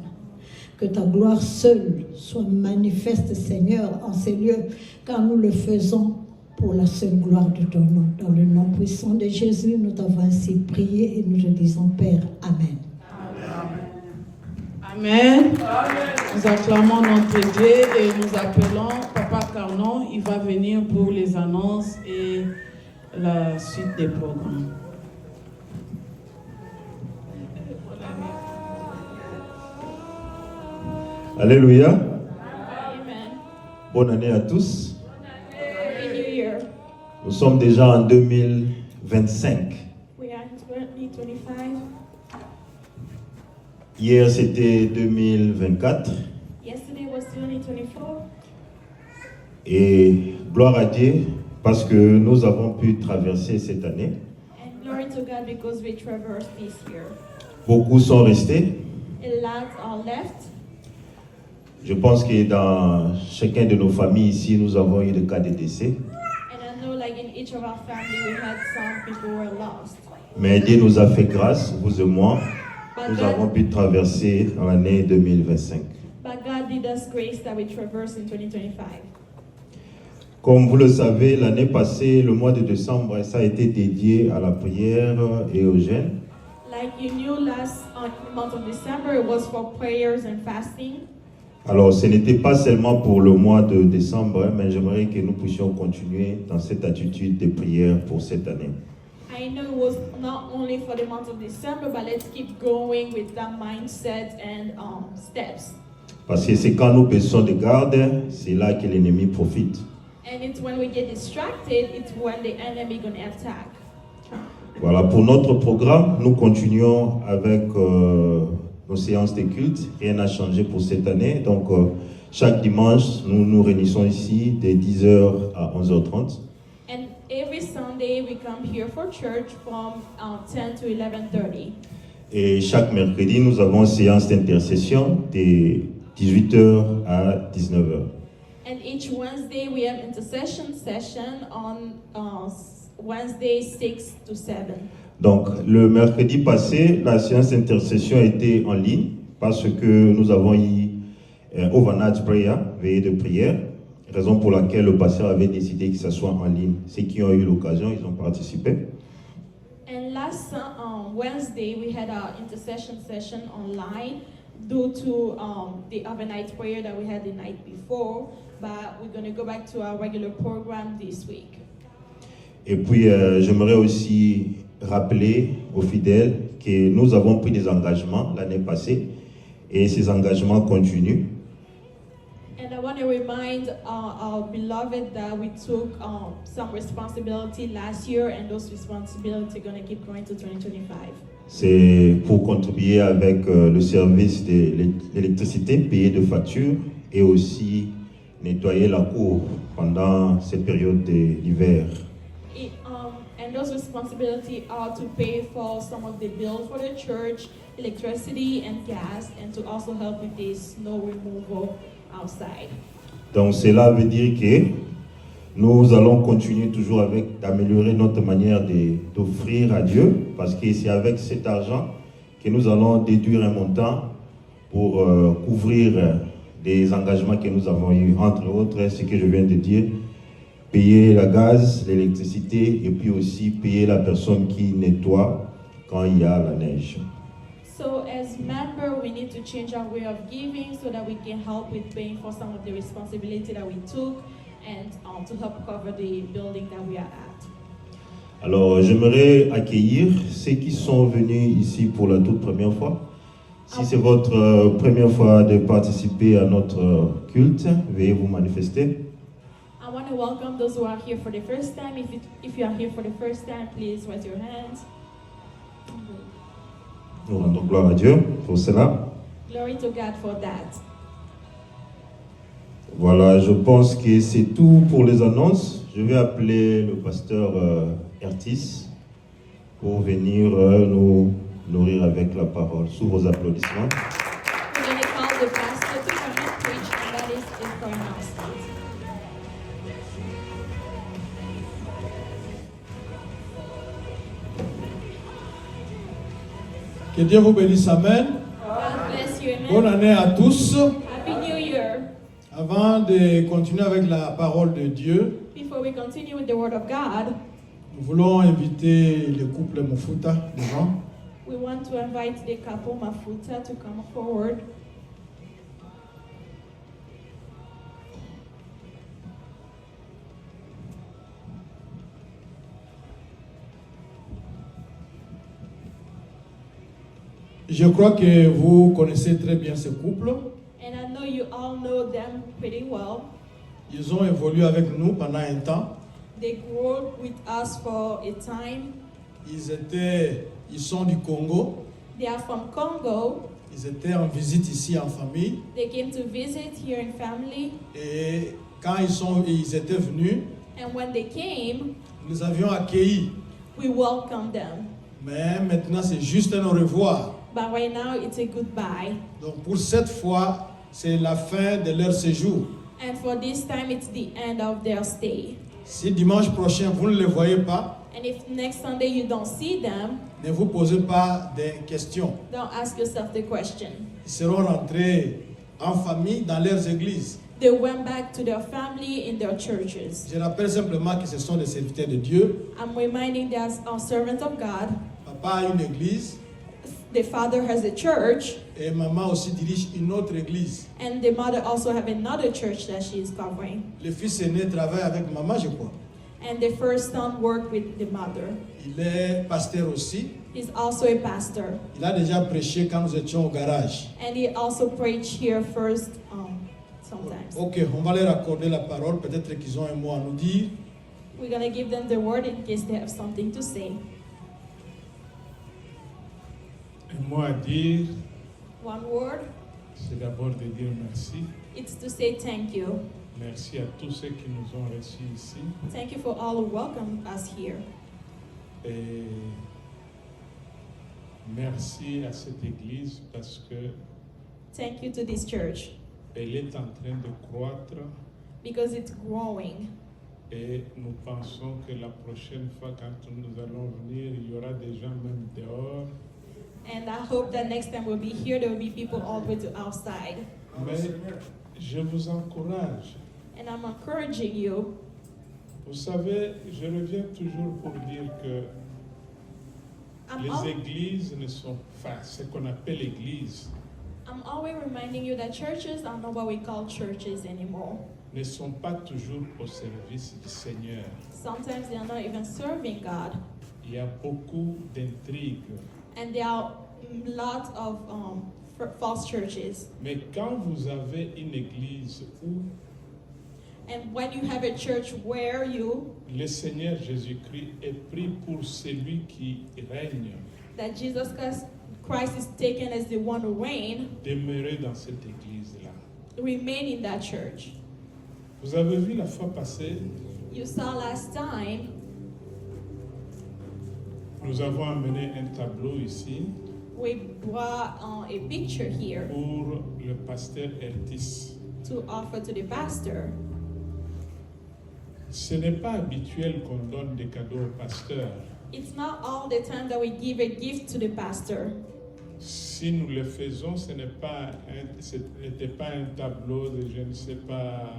Que ta gloire seule soit manifeste, Seigneur, en ces lieux, car nous le faisons pour la seule gloire de ton nom. Dans le nom puissant de Jésus, nous t'avons ainsi prié et nous te disons, Père, Amen. Amen. Nous acclamons notre Dieu et nous appelons Papa Carnon. Il va venir pour les annonces et la suite des programmes. Alléluia. Amen. Bonne année à tous. Happy New Year. Nous sommes déjà en 2025. We are in 2025. Hier, c'était 2024. Yesterday was 2024. Et gloire à Dieu parce que nous avons pu traverser cette année. And glory to God because we traversed this year. Beaucoup sont restés. A lot are left. Je pense que dans chacun de nos familles ici, nous avons eu des cas de décès. And I know like in each of our family we had some people who were lost. Mais Dieu nous a fait grâce, vous et moi. But Nous avons pu traverser dans l'année 2025. God did us grace that we traversed in 2025. Comme vous le savez, l'année passée, le mois de décembre, ça a été dédié à la prière et au jeûne. Like you knew last month of December it was for prayers and fasting. Alors, ce n'était pas seulement pour le mois de décembre, mais j'aimerais que nous puissions continuer dans cette attitude de prière pour cette année. I know it was not only for the month of December, but let's keep going with that mindset and steps. Parce que c'est quand nous baissons de garde, c'est là que l'ennemi profite. And it's when we get distracted, it's when the enemy gonna attack. Voilà, pour notre programme, nous continuons avec nos séances de culte. Rien n'a changé pour cette année. Donc, chaque dimanche, nous nous réunissons ici de 10h à 11h30. And every Sunday we come here for church from 10 to 11:30. Et chaque mercredi, nous avons une séance d'intercession de 18h à 19h. And each Wednesday we have intercession session on Wednesday 6 to 7. Donc, le mercredi passé, la séance d'intercession était en ligne parce que nous avons eu overnight prayer, veillée de prière, raison pour laquelle le pasteur avait décidé que ça soit en ligne. Ceux qui ont eu l'occasion, ils ont participé. And last Wednesday we had our intercession session online due to the overnight prayer that we had the night before, but we're going to go back to our regular program this week. Et puis, j'aimerais aussi rappeler aux fidèles que nous avons pris des engagements l'année passée et ces engagements continuent. And I want to remind our beloved that we took some responsibility last year, and those responsibilities are going to keep going to 2025. C'est pour contribuer avec le service de l'électricité, payer de factures et aussi nettoyer la cour pendant cette période de l'hiver. And those responsibilities are to pay for some of the bills for the church, electricity and gas, and to also help with the snow removal outside. Donc cela veut dire que nous allons continuer toujours d'améliorer notre manière d'offrir à Dieu, parce que c'est avec cet argent que nous allons déduire un montant pour couvrir des engagements que nous avons eus, entre autres ce que je viens de dire, payer le gaz, l'électricité et puis aussi payer la personne qui nettoie quand il y a la neige. So as members, we need to change our way of giving so that we can help with paying for some of the responsibility that we took and to help cover the building that we are at. Alors, j'aimerais accueillir ceux qui sont venus ici pour la toute première fois. Si c'est votre première fois de participer à notre culte, veuillez vous manifester. I want to welcome those who are here for the first time. If you are here for the first time, please raise your hands. Nous rendons gloire à Dieu pour cela. Glory to God for that. Voilà, je pense que c'est tout pour les annonces. Je vais appeler le pasteur Ertis pour venir nous nourrir avec la parole. Sous vos applaudissements. We're going to call the pastor to come and preach, and that is it for announcement. Que Dieu vous bénisse, amen. God bless you, Bonne amen. année à tous. Happy New Year. Avant de continuer avec la parole de Dieu, Before we continue with the Word of God, nous voulons inviter le couple Mufuta devant. we want to invite the couple Mafuta to come forward. Je crois que vous connaissez très bien ce couple. And I know you all know them pretty well. Ils ont évolué avec nous pendant un temps. They grew with us for a time. Ils sont du Congo. They are from Congo. Ils étaient en visite ici en famille. They came to visit here in family. Et quand ils étaient venus, And when they came, nous les avions accueillis. we welcomed them. Mais maintenant, c'est juste un au revoir. But right now, it's a goodbye. Donc pour cette fois, c'est la fin de leur séjour. And for this time, it's the end of their stay. Si dimanche prochain, vous ne les voyez pas, And if next Sunday you don't see them, ne vous posez pas de questions. don't ask yourself the question. Ils seront rentrés en famille dans leurs églises. They went back to their family in their churches. Je rappelle simplement que ce sont des serviteurs de Dieu. I'm reminding them as servants of God. Papa a une église The father has a church, et maman aussi dirige une autre église. and the mother also have another church that she is covering. Le fils aîné travaille avec maman, je crois. And the first son worked with the mother. Il est pasteur aussi. He's also a pastor. Il a déjà prêché quand nous étions au garage. And he also preached here first sometimes. Ok, on va leur accorder la parole. Peut-être qu'ils ont un mot à nous dire. We're going to give them the word in case they have something to say. Un mot à dire, One word, c'est d'abord de dire merci. it's to say thank you. Merci à tous ceux qui nous ont reçus ici. Thank you for all who welcomed us here. Et merci à cette église parce que Thank you to this church elle est en train de croître because it's growing. et nous pensons que la prochaine fois quand nous allons venir, il y aura des gens même dehors. And I hope that next time we'll be here, there will be people all the way to outside. Mais je vous encourage. And I'm encouraging you. Vous savez, je reviens toujours pour dire que les églises ne sont pas ce qu'on appelle église. I'm always reminding you that churches are not what we call churches anymore. Ne sont pas toujours au service du Seigneur. Sometimes they are not even serving God. Il y a beaucoup d'intrigues. And there are lots of false churches. Mais quand vous avez une église où And when you have a church where le Seigneur Jésus-Christ est pris pour celui qui règne, that Jesus Christ is taken as the one who reigns, demeurez dans cette église-là. remain in that church. Vous avez vu la fois passée, You saw last time, nous avons amené un tableau ici we brought a picture here pour le pasteur Ertis. to offer to the pastor. Ce n'est pas habituel qu'on donne des cadeaux au pasteur. It's not all the time that we give a gift to the pastor. Si nous le faisons, ce n'était pas un tableau de, je ne sais pas,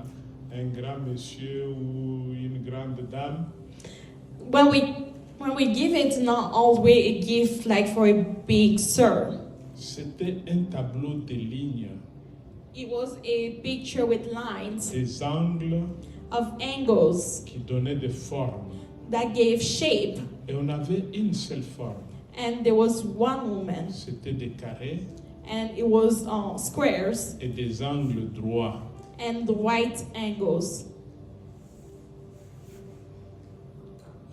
un grand monsieur ou une grande dame. When we give it, not always a gift like for a big sir. C'était un tableau de lignes, It was a picture with lines, des angles, of angles qui donnaient des formes. that gave shape. Et on avait une seule forme. And there was one woman, C'était des carrés and it was squares et des angles droits. and the right angles.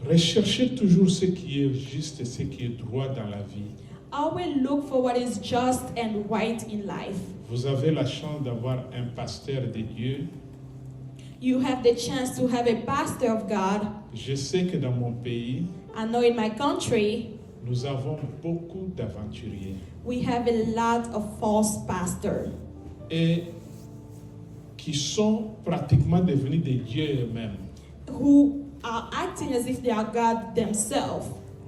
Recherchez toujours ce qui est juste et ce qui est droit dans la vie. Always look for what is just and right in life. Vous avez la chance d'avoir un pasteur de Dieu. You have the chance to have a pastor of God. Je sais que dans mon pays, I know in my country, nous avons beaucoup d'aventuriers. we have a lot of false pastors Et qui sont pratiquement devenus des dieux eux-mêmes. who are acting as if they are God themselves.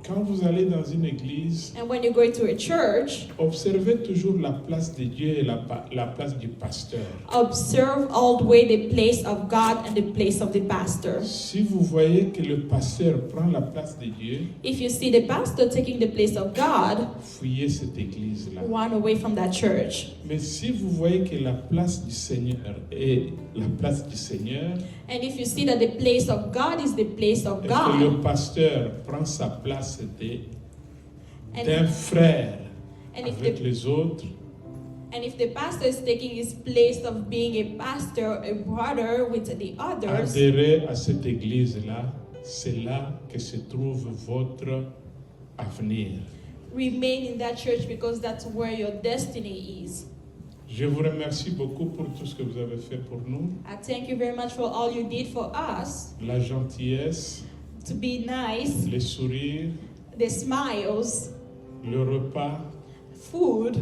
Quand vous allez dans une église, And when you go to a church, observez toujours la place de Dieu et la place du pasteur. observe all the way the place of God and the place of the pastor. Si vous voyez que le pasteur prend la place de Dieu, If you see the pastor taking the place of God, fuyez cette église-là. run away from that church. Mais si vous voyez que la place du Seigneur est la place du Seigneur, And if you see that the place of God is the place of et que le God, pasteur prend sa place and, d'un frère and if avec the les autres, and if the pastor is taking his place of being a pastor, a brother with the others, adhérez à cette église-là. C'est là que se trouve votre avenir. remain in that church because that's where your destiny is. Je vous remercie beaucoup pour tout ce que vous avez fait pour nous. I thank you very much for all you did for us, La gentillesse, to be nice, les sourires, the smiles, le repas. food.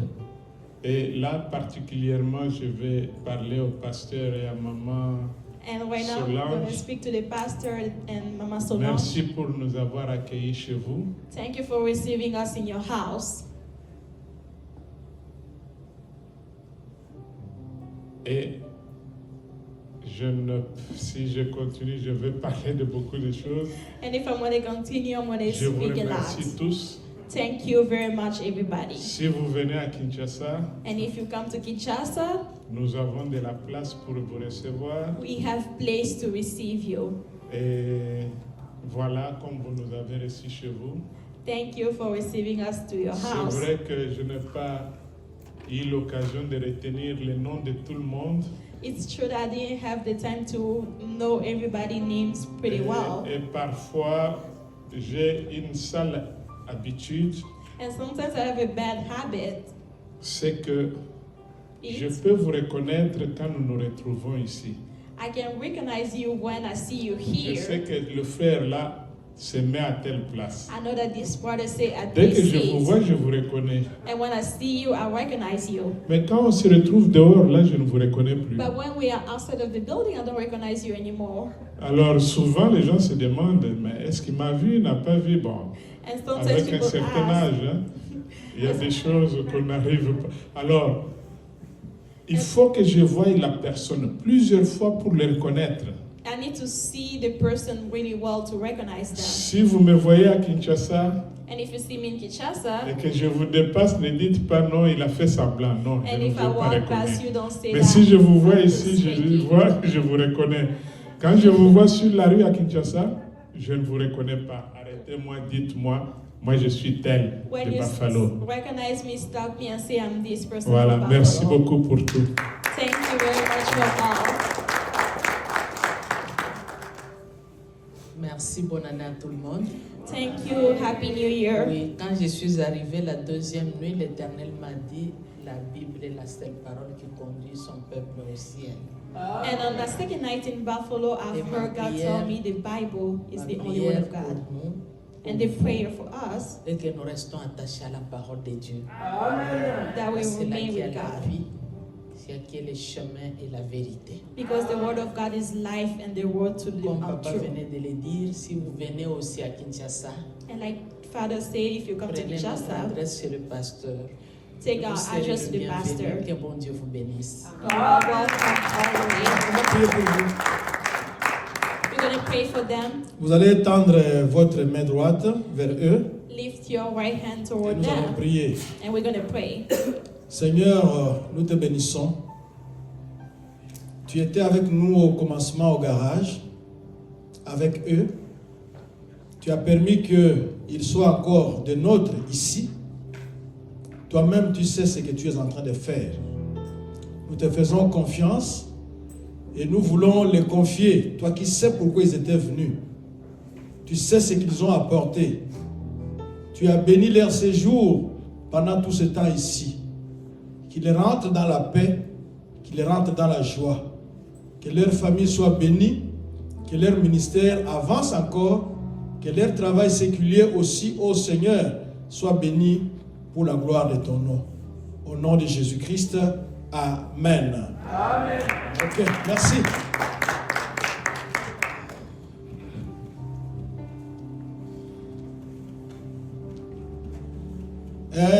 Et là, particulièrement, je vais parler au pasteur et à maman. And right now, I'm going Solange. to speak to the pastor and Mama Solange. Merci pour nous avoir accueillis chez vous. Thank you for receiving us in your house. Et si je continue, je vais parler de beaucoup de choses. And if I'm going to continue, I'm going to Je vous speak a remercie lot. tous. Thank you very much, everybody. Si vous venez à Kinshasa, And if you come to Kinshasa, nous avons de la place pour vous recevoir. we have place to receive you. Et voilà, comme vous nous avez reçus chez vous. Thank you for receiving us to your C'est house. vrai que je n'ai pas eu l'occasion de retenir les noms de tout le monde. It's true that I didn't have the time to know everybody's names pretty well. Et parfois, j'ai une sale habitude, And sometimes I have a bad habit. c'est que je It's, peux vous reconnaître quand nous nous retrouvons ici. I can recognize you when I see you Je sais here. que le frère là se met à telle place. I know that this brother say at Dès que this je vous seat. vois, je vous reconnais. And when I see you, I recognize you. Mais quand on se retrouve dehors, là, je ne vous reconnais plus. But when we are outside of the building, I don't recognize you anymore. Alors souvent, les gens se demandent, mais est-ce qu'il m'a vu, n'a pas vu? Bon, And sometimes avec un people certain ask, âge, hein, il y a des choses qu'on n'arrive pas. Alors, il faut que je voie la personne plusieurs fois pour le reconnaître. I need to see the person really well to recognize them. Si vous me voyez à Kinshasa And if you see me in Kinshasa, et que je vous dépasse, ne dites pas non, il a fait semblant. Non, je and ne if vous I ai pas walk past reconnu. you, don't say Mais that. si je vous vois I'm ici, je faking. vois, je vous reconnais. Quand je vous vois sur la rue à Kinshasa, je ne vous reconnais pas. Arrêtez-moi, dites-moi, moi je suis tel When de you Buffalo. recognize me, stop me and say I'm this person. Voilà, from merci Buffalo. beaucoup pour tout. Thank you very much for all. Merci, bonne année à tout le monde. Thank you. Happy New Year. Oui, quand je suis arrivée la deuxième nuit, l'Éternel m'a dit, la Bible est la seule parole qui conduit son peuple au ciel. And on the second night in Buffalo, I've Et ma heard God prière- tell me the Bible is Ma the only word prière of pour God. nous And the prayer for us, est que nous restons attachés à la parole de Dieu. that we C'est là remain qu'il y a with la God. vie, c'est là qu'il y a le chemin et la vérité. Because the word of God is life and the word to live Comme out papa true. venait de le dire, si vous venez aussi à Kinshasa, And like Father said, if you come to prenez notre Kinshasa, adresse chez le pasteur. take Vous our serez address to le the pastor. bienvenu. Que bon Dieu vous bénisse. You are welcome all the way. On va prier pour vous. We're going to pray for them. Vous allez tendre votre main droite vers eux Lift your right hand et toward nous allons them. prier. And we're going to pray. Seigneur, nous te bénissons Tu étais avec nous au commencement au garage, avec eux. Tu as permis qu'ils soient encore des nôtres ici. Toi-même, tu sais ce que tu es en train de faire. Nous te faisons confiance et nous voulons les confier. Toi qui sais pourquoi ils étaient venus. Tu sais ce qu'ils ont apporté. Tu as béni leur séjour pendant tout ce temps ici. Qu'ils rentrent dans la paix, qu'ils rentrent dans la joie. Que leur famille soit bénie, que leur ministère avance encore, que leur travail séculier aussi, ô Seigneur, soit béni pour la gloire de ton nom. Au nom de Jésus-Christ, Amen. Amen. Ok, merci.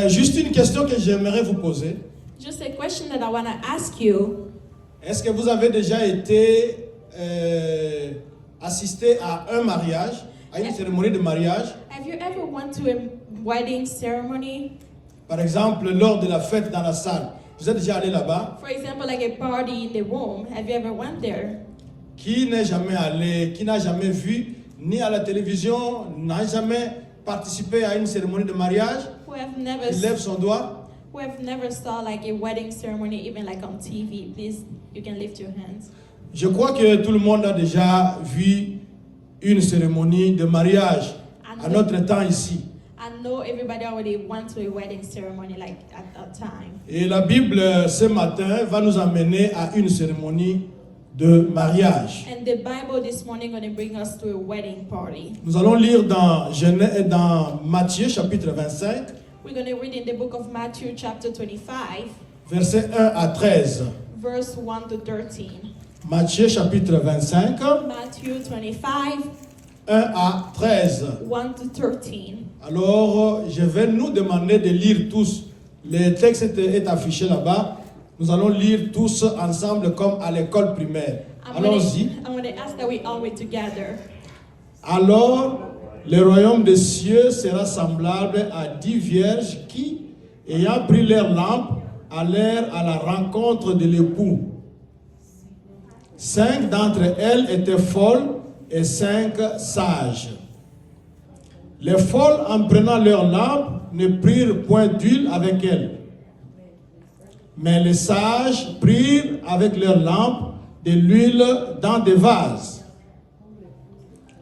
Juste une question que j'aimerais vous poser. Just a question that I want to ask you. Est-ce que vous avez déjà été assisté à un mariage, à une cérémonie de mariage? Have you ever went to a wedding ceremony? Par exemple, lors de la fête dans la salle. Vous êtes déjà allé là-bas? For example, like a party in the room. Have you ever went there? Qui n'est jamais allé, qui n'a jamais vu, ni à la télévision, n'a jamais participé à une cérémonie de mariage? Who have never Il lève son doigt. who have never saw like a wedding ceremony, even like on TV? Please, you can lift your hands. Je crois que tout le monde a déjà vu une cérémonie de mariage à notre temps ici. I know everybody already went to a wedding ceremony like at that time. Et la Bible ce matin va nous amener à une cérémonie de mariage. And the Bible this morning going to bring us to a wedding party. Nous allons lire dans Matthieu chapitre 25, We're going to read in the book of Matthew chapter 25, versets 1 à 13. verse 1 to 13. Matthieu chapitre 25, Matthew 25, 1 à 13. 1 to 13. Alors, je vais nous demander de lire tous. Le texte est affiché là-bas. Nous allons lire tous ensemble comme à l'école primaire. Allons-y. I'm going to ask that we all read together. Alors, le royaume des cieux sera semblable à 10 vierges qui, ayant pris leurs lampes, allèrent à la rencontre de l'époux. 5 d'entre elles étaient folles et 5 sages. Les folles, en prenant leurs lampes, ne prirent point d'huile avec elles. Mais les sages prirent avec leurs lampes de l'huile dans des vases.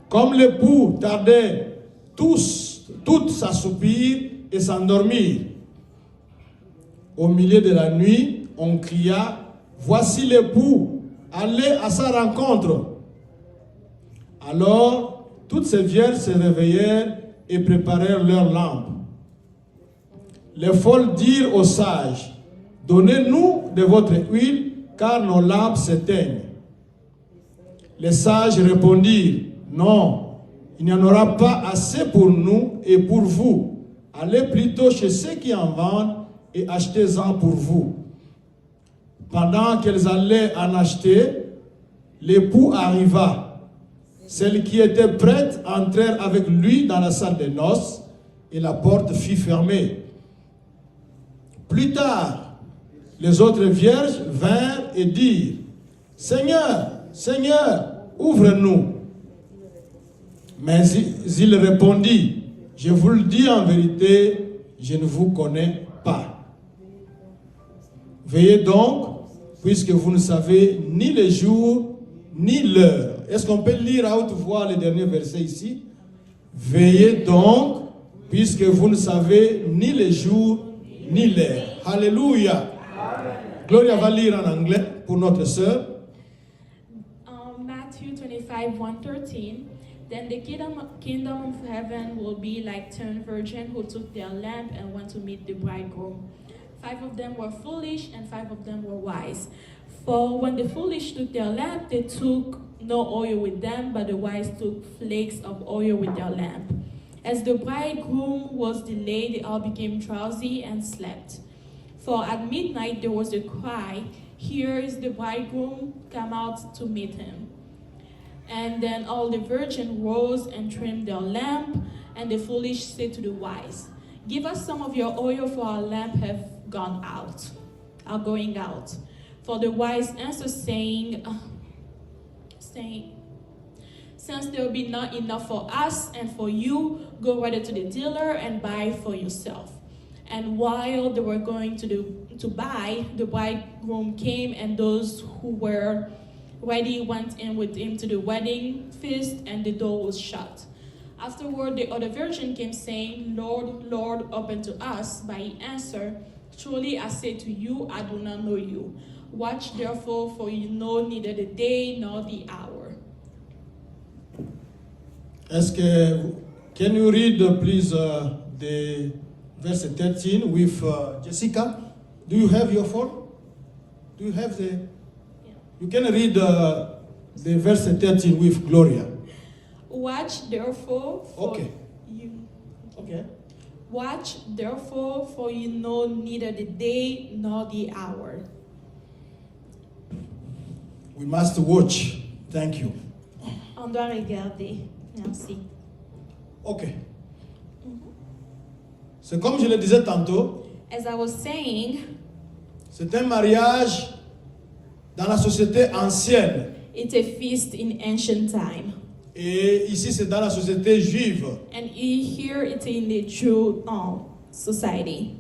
Comme l'époux tardait, toutes s'assoupirent et s'endormirent. Au milieu de la nuit, on cria, « Voici l'époux, allez à sa rencontre. » Alors, toutes ces vierges se réveillèrent et préparèrent leurs lampes. Les folles dirent aux sages, « Donnez-nous de votre huile, car nos lampes s'éteignent. » Les sages répondirent, « Non, il n'y en aura pas assez pour nous et pour vous. Allez plutôt chez ceux qui en vendent et achetez-en pour vous. » Pendant qu'elles allaient en acheter, l'époux arriva. Celles qui étaient prêtes entrèrent avec lui dans la salle des noces et la porte fut fermée. Plus tard, les autres vierges vinrent et dirent, « Seigneur, Seigneur, ouvre-nous. » Mais il répondit, « Je vous le dis en vérité, je ne vous connais pas. Veillez donc, puisque vous ne savez ni le jour ni l'heure. » Est-ce qu'on peut lire à haute voix les derniers versets ici? Veillez donc, puisque vous ne savez ni le jour ni l'heure. Alléluia. Gloria va lire en anglais pour notre sœur. Matthew 25, 1:13. Then the kingdom of heaven will be like 10 virgins who took their lamp and went to meet the bridegroom. 5 of them were foolish and 5 of them were wise. For when the foolish took their lamp, they took no oil with them, but the wise took flakes of oil with their lamp. As the bridegroom was delayed, they all became drowsy and slept. For at midnight there was a cry, "Here is the bridegroom, come out to meet him." And then all the virgins rose and trimmed their lamp, and the foolish said to the wise, "Give us some of your oil, for our lamp have going out. For the wise answered, saying, since there will be not enough for us and for you, go rather to the dealer and buy for yourself. And while they were going to buy, the bridegroom came, and those who were ready went in with him to the wedding feast, and the door was shut. Afterward, the other virgin came, saying, Lord, Lord, open to us. But he answered, truly I say to you, I do not know you. Watch therefore, for you know neither the day nor the hour. Can you read please the verse 13 with Jessica? Do you have your phone? Do you have the? Yeah. You can read the verse 13 with Gloria. Watch therefore, for Okay. you. Okay. Watch therefore, for you know neither the day nor the hour. We must watch. Thank you. On doit regarder. Merci. Ok. C'est comme je le disais tantôt, As I was saying, c'est un mariage dans la société ancienne. it's a feast in ancient time. Et ici, c'est dans la société juive. And here it's in the Jew society.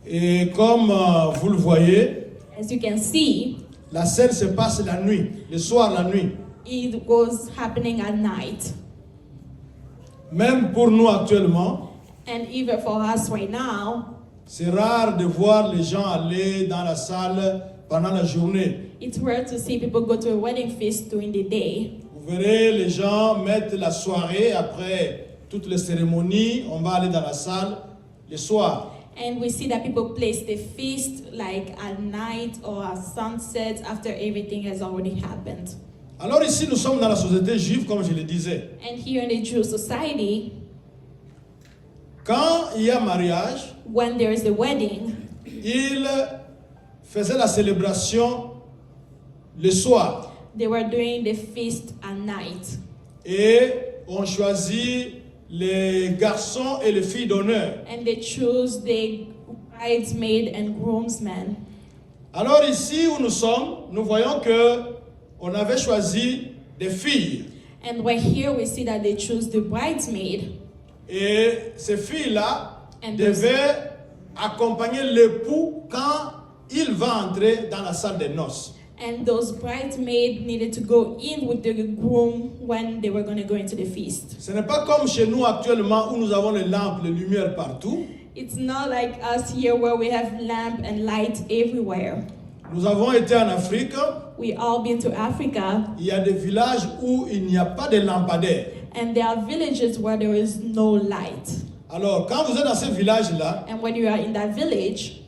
Et comme vous le voyez, As you can see, la scène se passe la nuit, le soir, la nuit. it was happening at night. Même pour nous actuellement, And even for us right now, c'est rare de voir les gens aller dans la salle pendant la journée. it's rare to see people go to a wedding feast during the day. Vous verrez, les gens mettent la soirée après toutes les cérémonies. On va aller dans la salle le soir. And we see that people place the feast like at night or at sunset after everything has already happened. Alors ici, nous sommes dans la société juive, comme je le disais. And here in the Jew society, Quand il y a mariage, when there is a wedding, ils faisaient la célébration le soir. they were doing the feast at night. Et on choisit les garçons et les filles d'honneur. And they choose the bridesmaid and groomsmen. Alors ici où nous sommes, nous voyons que on avait choisi des filles. And right here we see that they choose the bridesmaid. Et ces filles-là And devaient accompagner l'époux quand il va entrer dans la salle des noces. And those bridesmaids needed to go in with the groom when they were going to go into the feast. Ce n'est pas comme chez nous actuellement où nous avons les lampes, les lumières partout. It's not like us here where we have lamp and light everywhere. Nous avons été en Afrique. We all been to Africa, Il y a des villages où il n'y a pas de lampadaire. and there are villages where there is no light. Alors, quand vous êtes dans ces villages-là, And when you are in that village,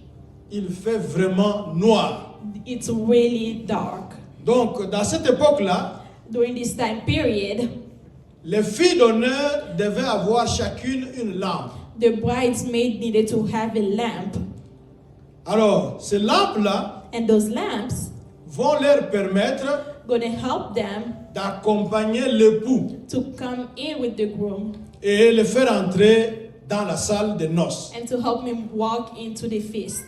il fait vraiment noir. it's really dark. Donc, dans cette époque-là, During this time period, les filles d'honneur devaient avoir chacune une lampe. the bridesmaid needed to have a lamp. Alors, ces lampes-là And those lamps vont leur permettre going to help them d'accompagner l'époux to come in with the groom et le faire entrer dans la salle des noces. and to help him walk into the feast.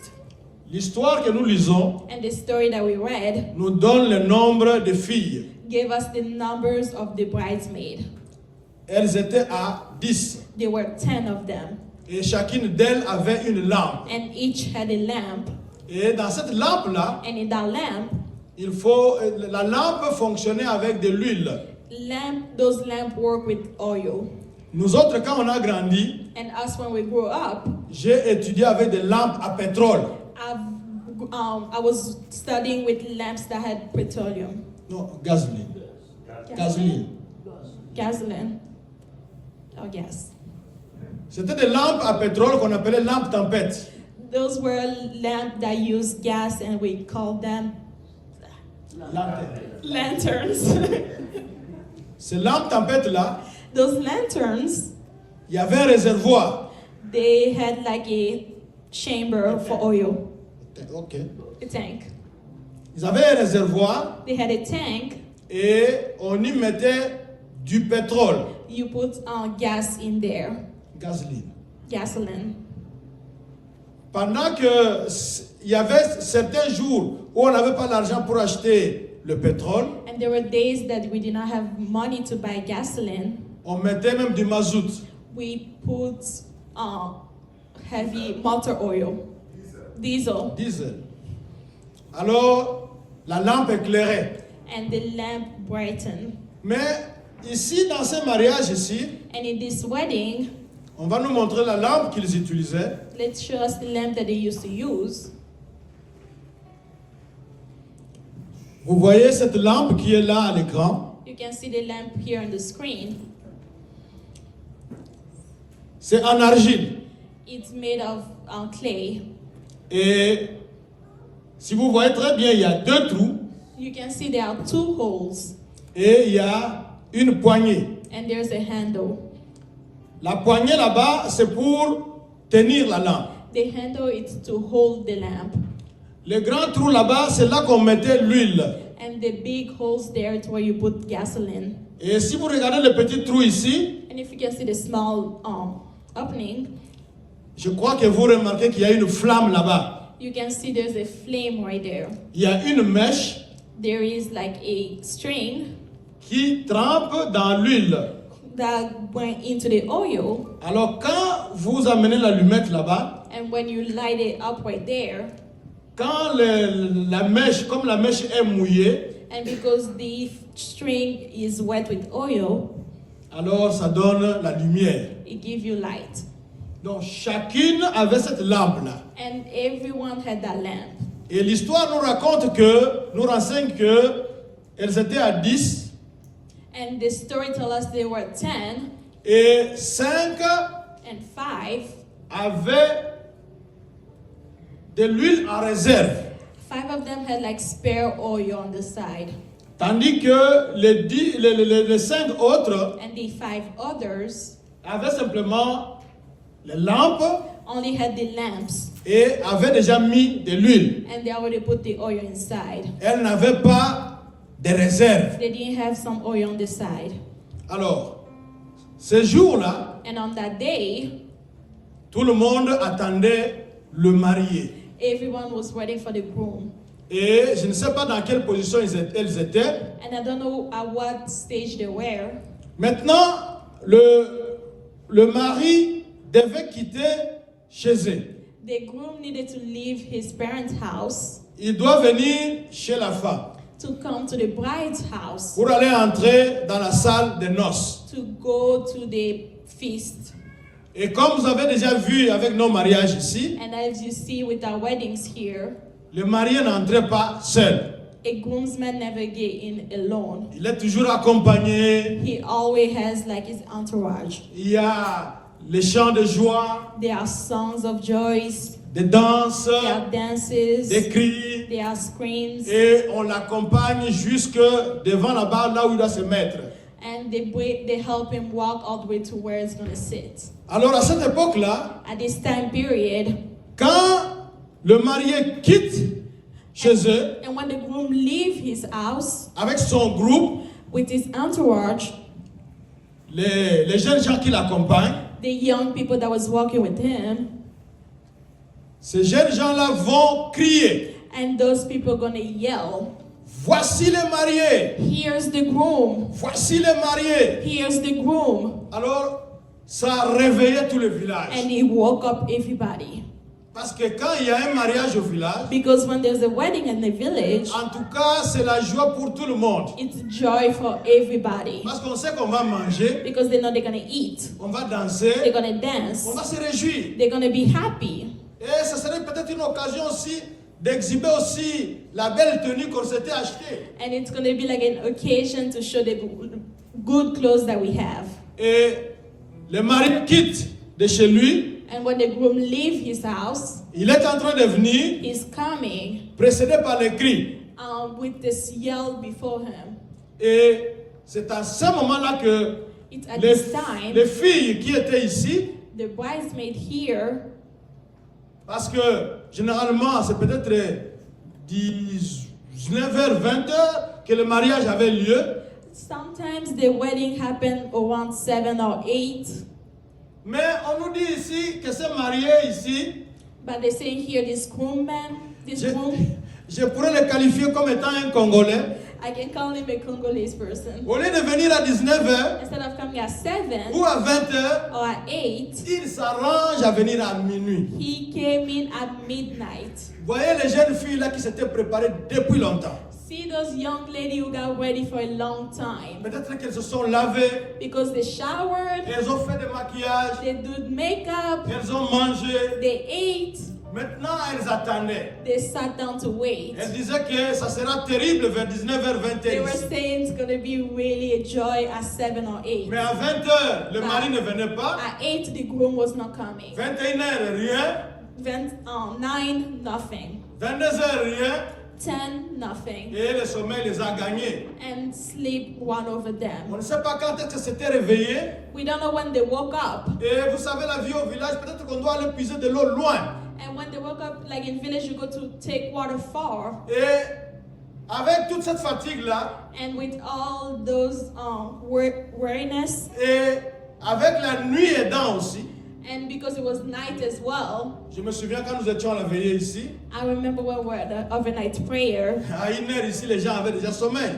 L'histoire que nous lisons And the story that we read nous donne le nombre de filles. gave us the numbers of the bridesmaid. Elles étaient à 10 There were 10 of them, et chacune d'elles avait une lampe. and each had a lamp. Et dans cette lampe-là, And in that lamp, la lampe fonctionnait avec de l'huile. those lamps work with oil. Nous autres, quand on a grandi, And us, when we grew up, j'ai étudié avec des lampes à pétrole. I was studying with lamps that had petroleum, Non, gasoline. Gasoline. gasoline, or gas. C'était des lampes à pétrole qu'on appelait lampes tempête. Those were lamps that used gas, and we called them lanterns. Ces lampes tempête-là, Those lanterns, il y avait un réservoir. they had like a chamber for oil, Ok. a tank. Ils avaient un réservoir They had a tank. et on y mettait du pétrole. You put gas in there, Gasoline. gasoline. pendant qu'il y avait certains jours où on n'avait pas l'argent pour acheter le pétrole, And there were days that we did not have money to buy gasoline. on mettait même du mazout. We put heavy motor oil, diesel, Diesel. Alors, la lampe éclairait. and the lamp brightened. Mais ici, dans ce mariage ici, And in this wedding, on va nous montrer la lampe qu'ils utilisaient. let's show us the lamp that they used to use. Vous voyez cette lampe qui est là à l'écran. You can see the lamp here on the screen. C'est en argile. It's made of clay. Et si vous voyez très bien, il y a 2 trous You can see there are 2 holes, et il y a une poignée. and there's a handle. La poignée là-bas, c'est pour tenir la lampe. The handle is to hold the lamp, Le grand trou là-bas, c'est là qu'on mettait l'huile. and the big holes there is where you put gasoline. Et si vous regardez le petit trou ici, And if you can see the small opening, je crois que vous remarquez qu'il y a une flamme là-bas. you can see there's a flame right there. Il y a une mèche There is like a string qui trempe dans l'huile. that went into the oil, Alors quand vous amenez l'allumette là-bas, and when you light it up right there, quand la mèche, comme la mèche est mouillée, and because the string is wet with oil, alors ça donne la lumière. it gives you light. Donc chacune avait cette lampe-là. And everyone had that lamp. Et l'histoire nous renseigne que elles étaient à 10 And the story tells us there were 10, et 5 and 5 avaient de l'huile en réserve. of them had like spare oil on the side. Tandis que les 5 autres And the 5 others avaient simplement les lampes only had the lamps, et avaient déjà mis de l'huile. and they already put the oil inside. Elles n'avaient pas de réserve. They didn't have some oil on the side. Alors, ce jour-là, And on that day, tout le monde attendait le marié. everyone was waiting for the groom. Et je ne sais pas dans quelle position elles étaient. And I don't know at what stage they were. Maintenant, le mari devait quitter chez eux. The groom needed to leave his parents' house Il doit venir chez la femme to come to the bride's house pour aller entrer dans la salle des noces. to go to the feast. Et comme vous avez déjà vu avec nos mariages ici, And as you see with our weddings here, le marié n'entrait pas seul. a groomsman never get in alone. Il est toujours accompagné. He always has like his entourage. Il y a les chants de joie, There are songs of joys, des danses, there are dances, des cris. there are screams, Et on l'accompagne jusque devant là-bas, là où il doit se mettre. and they help him walk all the way to where he's going to sit. Alors à cette époque-là, At this time period, quand le marié quitte chez eux and when the groom leave his house avec son groupe, with his entourage, les jeunes gens qui l'accompagnent, the young people that was walking with him, ces jeunes gens-là vont crier, and those people are going to yell, voici les mariés, "Here's the groom! voici les mariés. Here's the groom!" Alors ça a réveillé tout le village. And he woke up everybody. Parce que quand il y a un mariage au village, Because when there's a wedding in the village, en tout cas, c'est la joie pour tout le monde. it's joy for everybody. Parce qu'on sait qu'on va manger, Because they know they're going to eat, on va danser, they're going to dance, on va se réjouir. they're going to be happy. Et ce serait peut-être une occasion aussi d'exhiber aussi la belle tenue qu'on s'était achetée. And it's going to be like an occasion to show the good clothes that we have. Et le mari quitte de chez lui, And when the groom leaves his house, il est en train de venir, he's coming précédé par les cris. with this yell before him. Et c'est à ce moment-là que It's at les this time, filles qui étaient ici, the bridesmaid here, parce que généralement c'est peut-être 19h, 20h que le mariage avait lieu, sometimes the wedding happened around 7 or 8. mais on nous dit ici que ces mariés ici, But they're saying here, this groomman, this groom, Je pourrais le qualifier comme étant un Congolais. I can call him a Congolese person. Au lieu de venir à 19h Instead of coming at 7 ou à 20h, or at 8, il s'arrange à venir à minuit. he came in at midnight. Voyez les jeunes filles là qui s'étaient préparées depuis longtemps. See those young ladies who got ready for a long time. Peut-être qu'elles se sont lavées, Because they showered, elles ont fait des maquillages, they did makeup, elles ont mangé. they ate, Maintenant, elles attendaient. they sat down to wait. Elles disaient que ça sera terrible vers 19h, They 20h. were saying it's going to be really a joy at 7 or 8. Mais à 20h, le mari ne venait pas. At 8, the groom was not coming. 21h, rien. 9, nothing. 22h, rien. 10, nothing. Et le sommeil les a gagnés. And sleep won over On them. ne sait pas quand est-ce que c'était réveillé. We don't know when they woke up. Et vous savez, la vie au village, peut-être qu'on doit aller puiser de l'eau loin. And when they woke up, like in village, you go to take water far. Et avec toute cette fatigue-là, And with all those weariness, et avec la nuit aidant aussi, and because it was night as well, je me souviens quand nous étions à la veillée ici, I remember when we were at the overnight prayer. à 1h ici, les gens avaient déjà sommeil.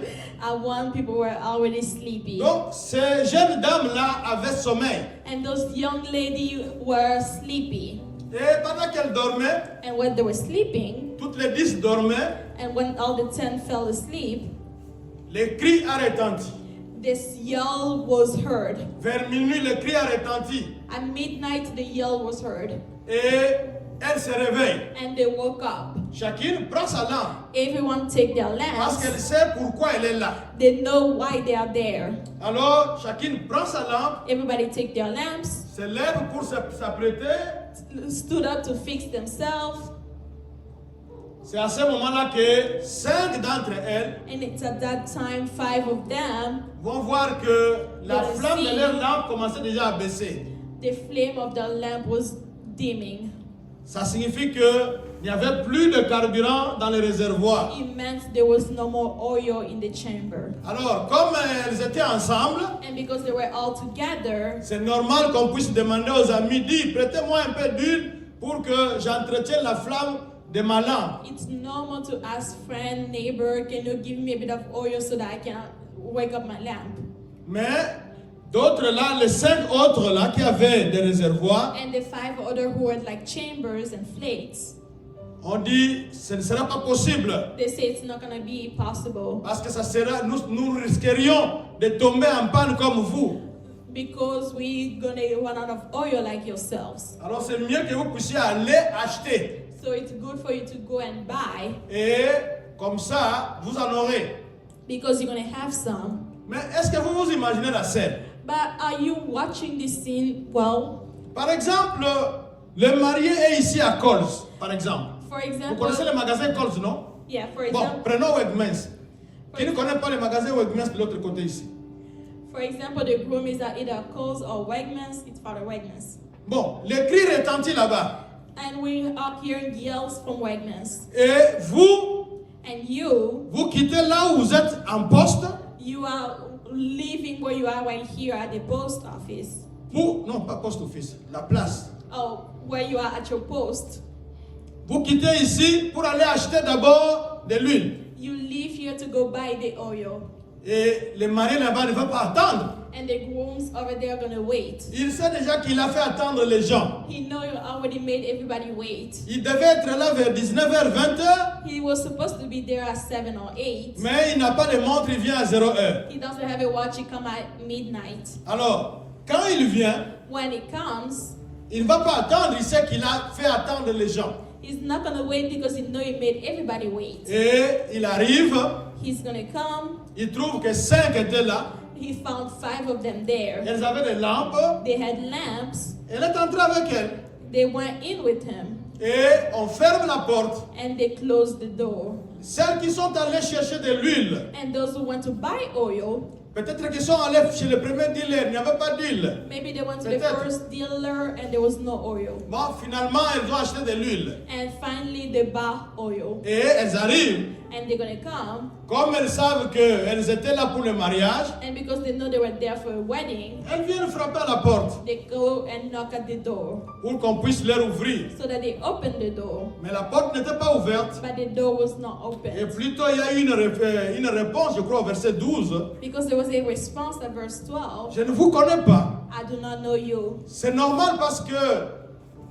At 1, people were already sleepy. Donc, ces jeunes dames-là avaient sommeil. And those young ladies were sleepy. Et pendant qu'elles dormaient, And when they were sleeping, toutes les 10 dormaient, and when all the 10 fell asleep, les cris ont retenti. this yell was heard. Vers minuit, le cri a retenti. At midnight, the yell was heard. Et elles se réveillent. And they woke up. Chacune prend sa lampe. Everyone take their Parce qu'elle lamps. sait pourquoi elle est là. They know why they are there. Alors, chacune prend sa lampe, Everybody take their lamps, se lève pour s'apprêter. stood up to fix themselves. C'est à ce moment-là que 5 d'entre elles And it's at that time 5 of them, vont voir que la They flamme de see. leur lampe commençait déjà à baisser. the flame of the lamp was dimming. Ça signifie qu'il n'y avait plus de carburant dans les réservoirs. It meant there was no more oil in the chamber. Alors, comme elles étaient ensemble, And because they were all together, c'est normal qu'on puisse demander aux amis, dis, prêtez-moi un peu d'huile pour que j'entretienne la flamme de ma lampe. it's normal to ask friend, neighbor, can you give me a bit of oil so that I can wake up my lamp? Mais d'autres là, les 5 autres là qui avaient des réservoirs, And the 5 other who were like chambers and flakes, on dit, ce ne sera pas possible. they say it's not going to be possible Parce que ça sera, nous risquerions de tomber en panne comme vous. because we're going to run out of oil like yourselves. Alors c'est mieux que vous puissiez aller acheter. So it's good for you to go and buy Et comme ça, vous en aurez. because you're going to have some. Mais est-ce que vous vous imaginez la scène? But are you watching this scene well? Par exemple, le marié est ici à Coles, par exemple. For Vous example, connaissez le magasin Coles, non? yeah, for Bon, example, prenons Wegmans. Qui ne connaît pas le magasin Wegmans de l'autre côté ici? for example, the groom is at either Coles or Wegmans. It's Father Wegmans. Bon, le cri retentit là-bas. And we are hearing yells from Wegmans. Et vous, And you quittez là où vous êtes en poste you are leaving where you are right here at the post office. pour, non pas poste office, la place. Oh, where you are at your post. Vous quittez ici pour aller acheter d'abord de l'huile. You leave here to go buy the oil. Et le mari là-bas ne va pas attendre. And the grooms over there are going to wait. Il sait déjà qu'il a fait attendre les gens. He know you already made everybody wait. Il devait être là vers 19h, 20h, He was supposed to be there at 7 or 8. mais il n'a pas de montre, il vient à 0h. He doesn't have a watch. He come at midnight. Alors, quand il vient, When it comes, il ne va pas attendre, il sait qu'il a fait attendre les gens. he's not going to wait because he know he made everybody wait. Et il arrive, He's going to come. il trouve que 5 étaient là, He found 5 of them there. elles avaient des lampes, They had lamps. elle est entrée avec elles. They went in with him. Et on ferme la porte. And they closed the door. Celles qui sont allées chercher de l'huile, And those who went to buy oil, peut-être qu'ils sont allés chez le premier dealer, il n'y avait pas d'huile. maybe they went to the Peut-être. first dealer and there was no oil. Bon, finalement, elles ont acheté de l'huile. And finally they bought oil. Et elles arrivent. and they're going to come. Comme elles savent qu'elles étaient là pour le mariage, And because they know they were there for a wedding, elles viennent frapper à la porte they go and knock at the door pour qu'on puisse leur ouvrir. so that they open the door. Mais la porte n'était pas ouverte. But the door was not Et open. plutôt, il y a eu une réponse, je crois, au verset 12. Because there was a response at verse 12. Je ne vous connais pas. I do not know you. C'est normal parce que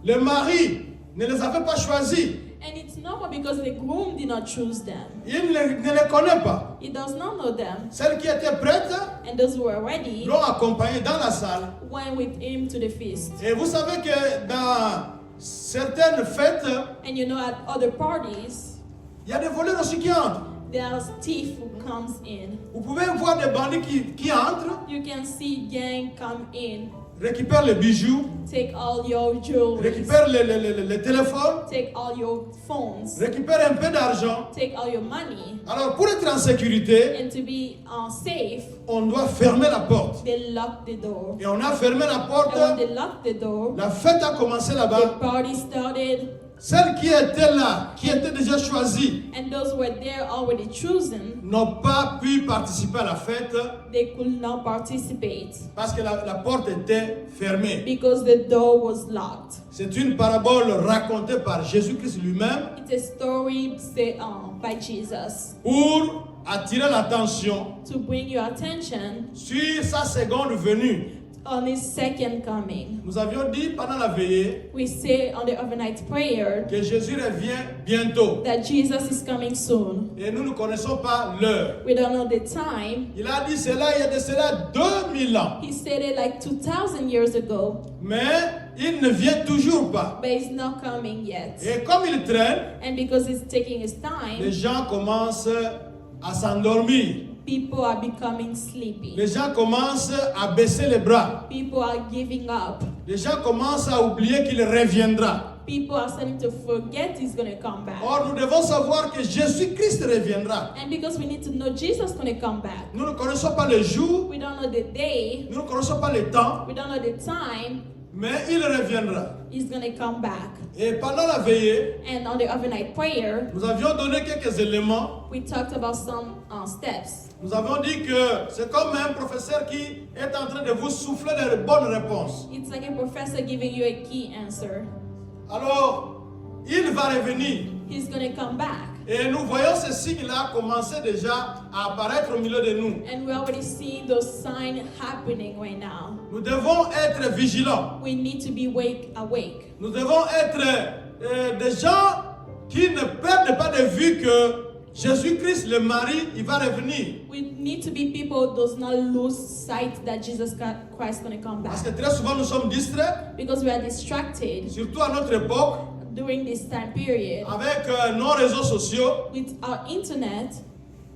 le mari ne les avait pas choisis. And it's normal because the groom did not choose them. Il ne les connaît pas. He does not know them. Celles qui étaient prêtes And those who were ready l'ont accompagné dans la salle. went with him to the feast. Et vous savez que dans certaines fêtes, And you know, at other parties, il y a des voleurs aussi qui entrent. there's thief who comes in. Vous pouvez voir des bandits qui entrent, You can see gang come in, récupèrent les bijoux, take all your jewelry, récupèrent les téléphones, take all your phones, récupèrent un peu d'argent. take all your money. Alors pour être en sécurité, And to be safe, on doit fermer la porte. they lock the door. Et on a fermé la porte. And when they locked the door, La fête a commencé the là-bas. party started. Celles qui étaient là, qui étaient déjà choisies, And those who were there already chosen, n'ont pas pu participer à la fête they could not participate parce que la porte était fermée. because the door was locked. C'est une parabole racontée par Jésus-Christ lui-même It's a story said by Jesus pour attirer l'attention to bring your attention sur sa seconde venue. on his second coming. Nous avions dit pendant la veillée We say on the overnight prayer que Jésus revient bientôt that Jesus is coming soon. et nous ne connaissons pas l'heure. We don't know the time. Il a dit cela il y a de cela 2000 ans, He said it like 2,000 years ago, mais il ne vient toujours pas. but he's not coming yet. Et comme il traîne, And because it's taking his les time, gens commencent à s'endormir. people are becoming sleepy. Les gens commencent à baisser les bras. People are giving up. Les gens commencent à oublier qu'il reviendra. People are starting to forget he's going to come back. Or, nous devons savoir que Jésus-Christ reviendra. And because we need to know Jesus is going to come back. Nous ne connaissons pas le jour, We don't know the day. nous ne connaissons pas le temps, We don't know the time. mais il reviendra. He's going to come back. Et pendant la veillée, And on the overnight prayer, nous avions donné quelques éléments. we talked about some steps. Nous avons dit que c'est comme un professeur qui est en train de vous souffler des bonnes réponses. It's like a professor giving you a key answer. Alors, il va revenir. He's going to come back. Et nous voyons ces signes-là commencer déjà à apparaître au milieu de nous. And we're already seeing those signs happening right now. Nous devons être vigilants. We need to be awake. Nous devons être des gens qui ne perdent pas de vue que Jésus-Christ, le mari, il va revenir. We need to be people who does not lose sight that Jesus Christ is going to come Parce back. que très souvent nous sommes distraits, Because we are distracted surtout à notre époque, during this time period avec nos réseaux sociaux. with our internet.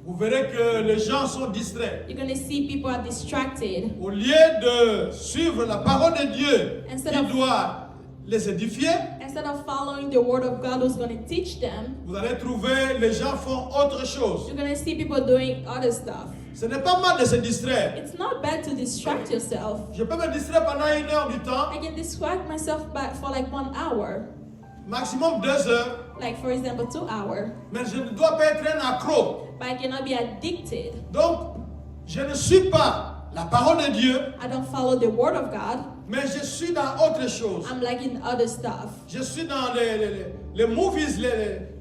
Vous verrez que les gens sont distraits. You're going to see people are distracted. Au lieu de suivre la parole de Dieu Instead qui of- doit les édifier, Instead of following the word of God who's going to teach them, vous allez trouver les gens font autre chose. you're going to see people doing other stuff. Ce n'est pas mal de se distraire. It's not bad to distract yourself. Je peux me distraire pendant 1 heure du temps, I can distract myself for like 1 hour, maximum 2 heures, like for example 2 hours, mais je ne dois pas être un accro. but I cannot be addicted. Donc, je ne suis pas la parole de Dieu, I don't follow the word of God. mais je suis dans autre chose. I'm like in other stuff. Je suis dans les movies,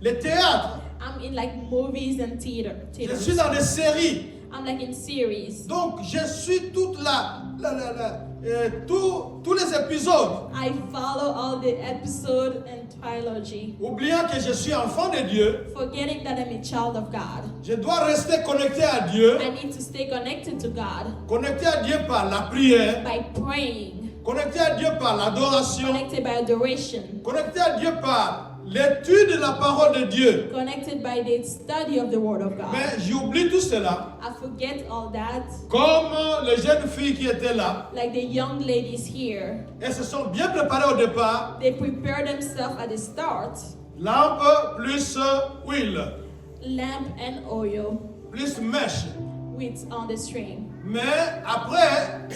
les théâtres. I'm in like movies and Je theaters. suis dans des séries. I'm like in series. Donc, je suis toute tous les épisodes. I follow all the episode and trilogy, Oubliant que je suis enfant de Dieu, forgetting that I'm a child of God. je dois rester connecté à Dieu, I need to stay connected to God connecté à Dieu par la prière, by praying, connecté à Dieu par l'adoration, connected by adoration, connecté à Dieu par l'étude de la parole de Dieu. connected by the study of the word of God. Mais j'oublie tout cela, I forget all that, comme les jeunes filles qui étaient là, like the young ladies here. elles se sont bien préparées au départ, They prepare themselves at the start, lampe plus huile, lamp and oil plus mèche. with on the string. Mais après,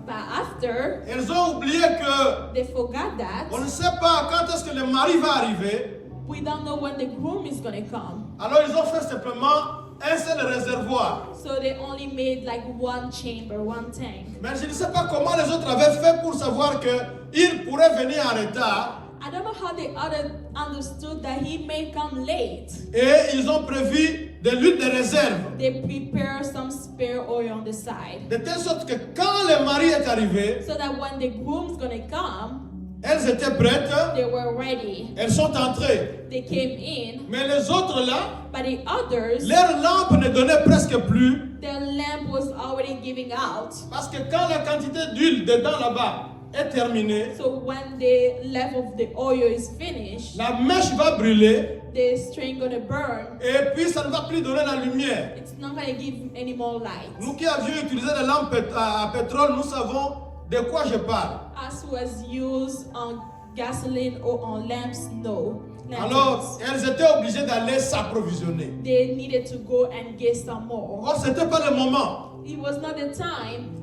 But after, elles ont oublié que they forgot that. on ne sait pas quand est-ce que le mari va arriver. We don't know when the groom is going to come. Alors ils ont fait simplement un seul réservoir. So they only made like one chamber, one tank. Mais je ne sais pas comment les autres avaient fait pour savoir qu'ils pourraient venir en retard. I don't know how the other understood that he may come late. Et ils ont prévu de l'huile de réserve. They prepare some spare oil on the side. De telle sorte que quand le mari est arrivé, So that when the groom's gonna come, elles étaient prêtes, they were ready. elles sont entrées. They came in, Mais les autres là, but the others, leur lampe ne donnait presque plus. their lamp was already giving out. Parce que quand la quantité d'huile dedans là-bas est terminée, So when the level of the oil is finished, la mèche va brûler the string gonna burn. et puis ça ne va plus donner la lumière. It's not gonna give any more light. Nous qui avions utilisé des lampes à pétrole, nous savons de quoi je parle. As was used on gasoline or on lamps, no. Alors, Lanterns. elles étaient obligées d'aller s'approvisionner. They needed to go and get some more. Or, ce n'était pas le moment. It was not the time.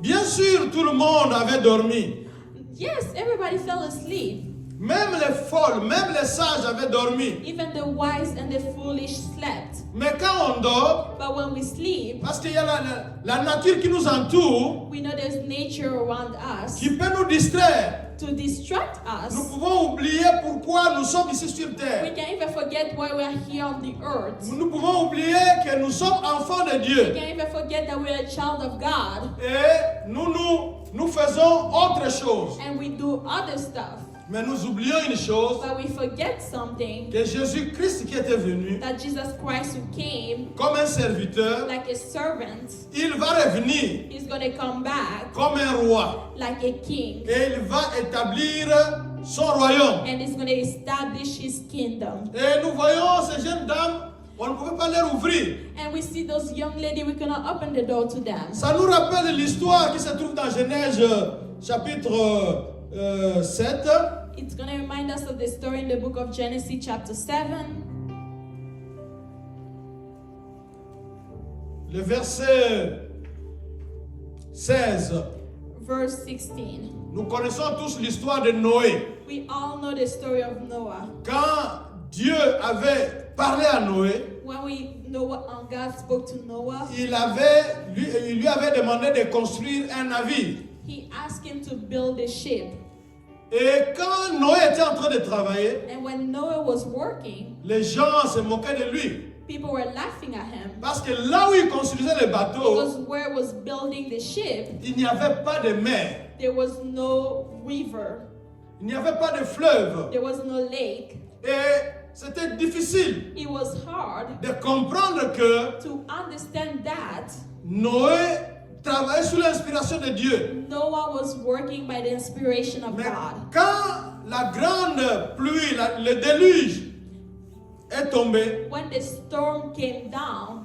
Bien sûr, tout le monde avait dormi. Yes, everybody fell asleep. Même les folles, même les sages avaient dormi. Even the wise and the foolish slept. Mais quand on dort, But when we sleep, parce qu'il y a la nature qui nous entoure, we know there's nature around us qui peut nous distraire. to distract Nous us. pouvons oublier pourquoi nous sommes ici sur We terre. can even forget why we are here on the earth. Nous pouvons oublier que nous sommes enfants de We Dieu. can even forget that we are a child of God Et nous faisons autre chose. and we do other stuff. Mais nous oublions une chose, But we forget something, que Jésus-Christ qui était venu that Jesus Christ who came comme un serviteur, like a servant, il va revenir he's going to come back comme un roi. like a king. Et il va établir son royaume. And he's going to establish his kingdom. Et nous voyons ces jeunes dames, on ne pouvait pas leur ouvrir. And we see those young ladies, we cannot open the door to them. Ça nous rappelle l'histoire qui se trouve dans Genèse chapitre 7. It's going to remind us of the story in the book of Genesis chapter 7. Le verset 16. Verse 16. Nous connaissons tous l'histoire de Noé. We all know the story of Noah. Quand Dieu avait parlé à Noé, When we know what God spoke to Noah, il lui avait demandé de construire un navire. he asked him to build a ship. Et quand Noé était en train de travailler, And when Noah was working, les gens se moquaient de lui. people were laughing at him. Parce que là où il construisait le bateau, Because where he was building the ship, il n'y avait pas de mer, there was no river, il n'y avait pas de fleuve. there was no lake. Et c'était difficile It was hard de comprendre que to understand that Noé travaillait sous l'inspiration de Dieu. Noah was working by the inspiration of Mais God. quand la grande pluie, le déluge est tombé, When the storm came down,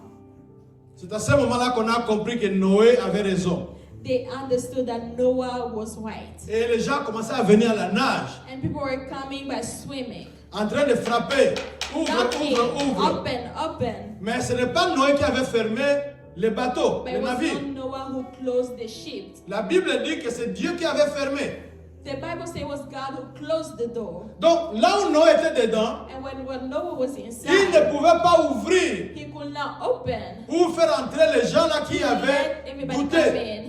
c'est à ce moment-là qu'on a compris que Noé avait raison. they understood that Noah was right. Et les gens commençaient à venir à la nage, And people were coming by swimming. en train de frapper. Ouvre, Knocking, ouvre, ouvre. open. Mais ce n'est pas Noé qui avait fermé le bateau, But le it was navire. not Noah who closed the ship. La Bible dit que c'est Dieu qui avait fermé. The Bible says it was God who closed the door. Donc là où Noé était dedans, And when Noah was il ne inside, pouvait pas ouvrir he could not open. pour faire entrer les gens là qui He avaient let everybody come douté. in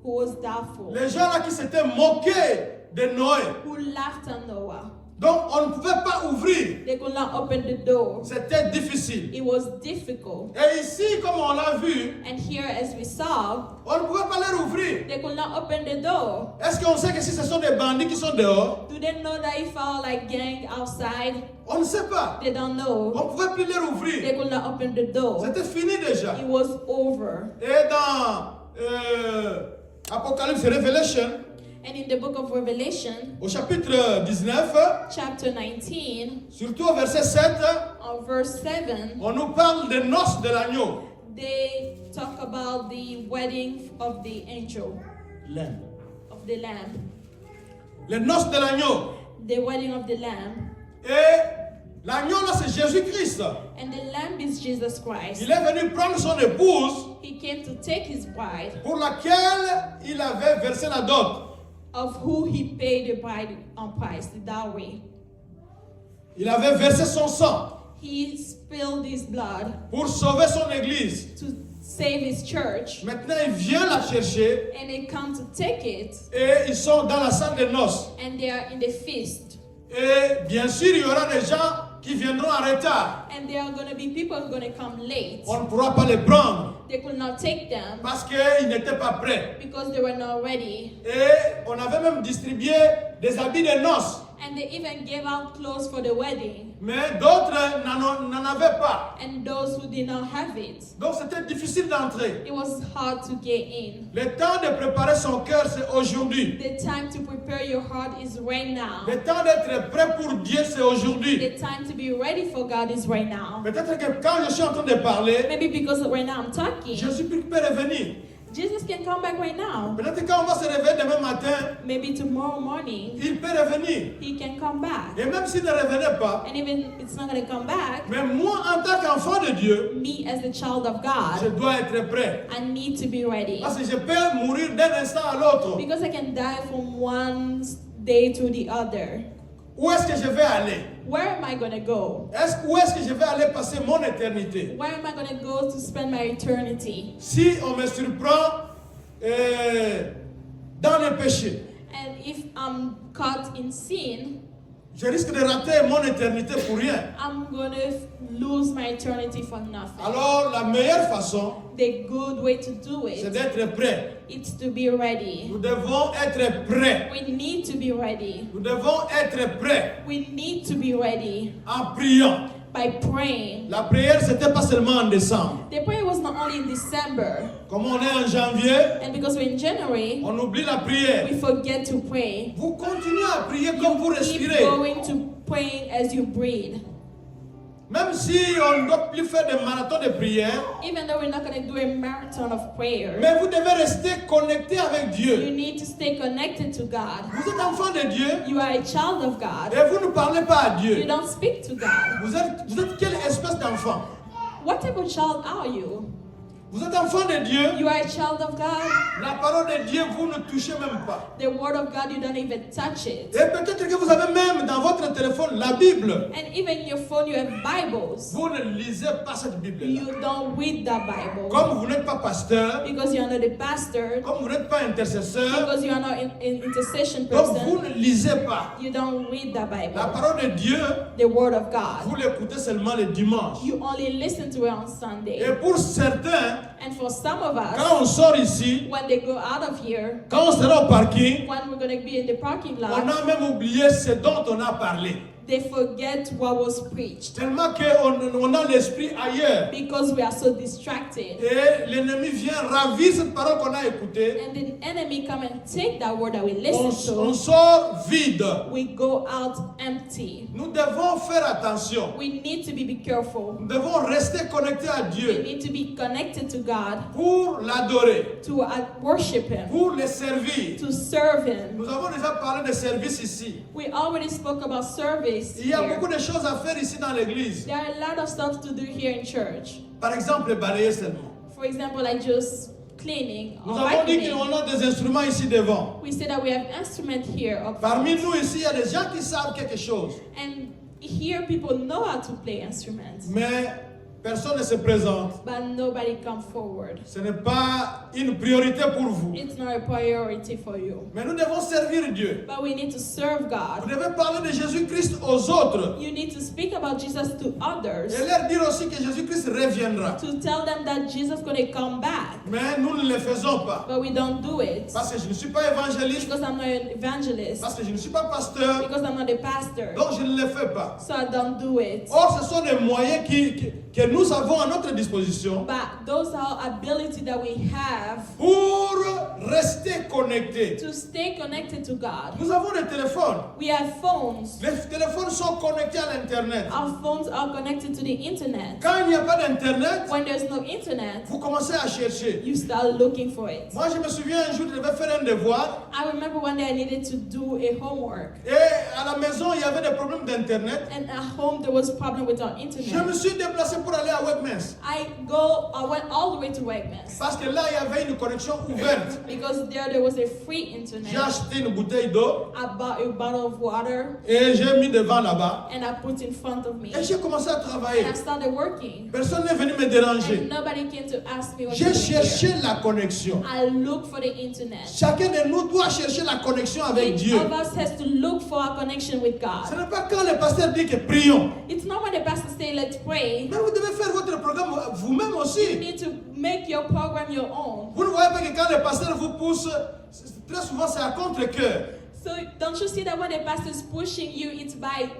who was doubtful, Les gens là qui s'étaient moqués de Noé. who laughed at Noah. Donc on ne pouvait pas ouvrir. They could not open the door. C'était difficile. It was difficult. Et ici, comme on l'a vu, And here, as we saw, on ne pouvait pas leur ouvrir. they could not open the door. Est-ce qu'on sait que si ce sont des bandits qui sont dehors? Do they know that if I like gang outside? On ne sait pas. They don't know. On ne pouvait plus leur They ouvrir. could not open the door. C'était fini déjà. It was over. Et dans Apocalypse Revelation, And in the book of Revelation, au chapitre 19, chapter 19, surtout au verset 7, on verse 7, on nous parle des noces de l'agneau. they talk about the wedding of the angel, L'âne. of the lamb. Les noces de l'agneau. The wedding of the lamb. Et l'agneau là, c'est Jésus-Christ. And the lamb is Jesus Christ. Il est venu prendre son épouse He came to take his bride, pour laquelle il avait versé la dot. of who he paid the bride on price, the dowry. Il avait versé son sang. He spilled his blood pour sauver son église. to save his church. Maintenant, il vient la chercher And they come to take it, et ils sont dans la salle de noces. and they are in the feast. Et bien sûr, il y aura des gens qui viendront en retard. And there are going to be people who are going to come late. On ne pourra pas les prendre They could not take them parce qu'ils n'étaient pas prêts. because they were not ready. Et on avait même distribué des habits de noces. And they even gave out clothes for the wedding. Mais d'autres n'en avaient pas. And those who did not have it, Donc c'était difficile d'entrer. it was hard to get in. Le temps de préparer son cœur, c'est aujourd'hui. The time to prepare your heart is right now. Le temps d'être prêt pour Dieu, c'est aujourd'hui. The time to be ready for God is right now. Peut-être que quand je suis en train de parler, Maybe because right now I'm talking, Jésus peut revenir. Jesus can come back right now. Peut-être quand on va se réveiller demain matin, Maybe tomorrow morning, il peut revenir. he can come back. Et même s'il ne revenait pas, And even it's not going to come back, mais moi en tant qu'enfant de Dieu, me as the child of je God, dois être prêt. I need to be ready. Parce que je peux mourir d'un instant à l'autre. Because I can die from one day to the other. Où est-ce que je vais aller? Where am I going to go? Où est-ce que je vais aller passer mon éternité? Where am I going to go to spend my eternity? Si on me surprend dans le péché, And if I'm caught in sin, je risque de rater mon éternité pour rien. I'm going to lose my eternity for nothing. Alors la meilleure façon, The good way to do c'est it, d'être prêt. it's to be ready. Nous devons être prêts. We need to be ready. Nous devons être prêts We need to be ready en priant. by praying. La prière, c'était pas seulement en décembre. The prayer was not only in December, Comme on est en janvier, and because we're in January, on oublie la prière. we forget to pray. Vous continuez à prier comme vous Keep respirez. going to praying as you breathe. Même si on ne doit plus faire de marathon de prière, Even though we're not going to do a marathon of prayer, mais vous devez rester connecté avec you Dieu. need to stay connected to God. Vous êtes enfant de Dieu You are a child of God. et vous ne parlez pas à You Dieu. don't speak to God. Vous êtes quelle espèce d'enfant? What type of child are you? Vous êtes enfant de Dieu. You are a child of God. La parole de Dieu, vous ne touchez même pas. The word of God, you don't even touch it. Et peut-être que vous avez même dans votre téléphone la Bible. And even in your phone, you have Bibles. Vous ne lisez pas cette Bible-là. You don't read that Bible. Comme vous n'êtes pas pasteur, Because you are not a pastor. comme vous n'êtes pas intercesseur, Because you are not an intercession donc vous person. ne lisez pas. You don't read that La Bible. parole de Dieu, The word of God. vous l'écoutez seulement le dimanche. You only listen to it on Sunday. Et pour certains, And for some of us, quand on sort ici, when they go out of here, quand on sera au parking, when we're going to be in the parking on lot, a même oublié ce dont on a parlé. they forget what was preached. Tellement qu'on a l'esprit ailleurs. Because we are so distracted. Et l'ennemi vient ravir cette parole qu'on a écoutée. And the enemy come and take that word that we On listen to. sort vide. We go out empty. Nous devons faire attention. We need to be careful. Nous devons rester connectés à We Dieu need to be connected to God, pour l'adorer, to worship Him, pour le servir. to serve Him. Nous avons déjà parlé de service ici. We already spoke about service Il y a here. beaucoup de choses à faire ici dans l'église. There are a lot of stuff to do here in church. Par exemple, balayer seulement. For example, like just cleaning Nous or avons dit vacuuming. qu'on a des instruments ici devant. We say that we have instruments here up Parmi front. nous ici, il y a des gens qui savent quelque chose. And here people know how to play instruments, Mais personne ne se présente. but nobody come forward. Ce n'est pas une priorité pour vous. It's not a priority for you. Mais nous devons servir Dieu. But we need to serve Vous God. devez parler de Jésus-Christ aux autres. You need to speak about Jesus to others, Et leur dire aussi que Jésus-Christ reviendra. to tell them that Jesus is going to come back. Mais nous ne le faisons pas. But we don't do it Parce que je ne suis pas évangéliste. because I'm not an evangelist, Parce que je ne suis pas pasteur. because I'm not a pastor. Donc je ne le fais pas. So I don't do it. Or, ce sont des moyens que nous avons à notre disposition But those are ability that we have pour rester connectés. to stay connected to God. Nous avons des téléphones. We have phones. Les téléphones sont connectés à l'Internet. Our phones are connected to the internet. Quand il n'y a pas d'Internet, When there's no internet, vous commencez à chercher. you start looking for it. Moi, je me souviens un jour, je devais faire un devoir. I remember one day I needed to do a homework, Et à la maison, il y avait des problèmes d'Internet. and at home there was a problem with our Je me internet. suis déplacé pour aller à Wegmans. I went all the way to Wegmans Parce que là, il y avait une connexion ouverte. because there was a free J'ai internet. acheté une bouteille d'eau I bought a bottle of water et j'ai mis devant là-bas. and I put in front of me. Et j'ai commencé à travailler. And I started working. Personne n'est venu me déranger. And nobody came to ask me what to J'ai do here. cherché la connexion. I look for the internet. Chacun de nous doit chercher la connexion avec Each Dieu. of us has to look for a connection with Ce God. n'est pas quand le pasteur dit que prions. It's not when the pastor say let's pray. Mais vous devez faire votre programme vous-même You aussi. need to make your program your own. Vous ne voyez pas que quand le pasteur vous pousse, très souvent c'est à contre-cœur. So don't you see that when the pastor is pushing you, it's by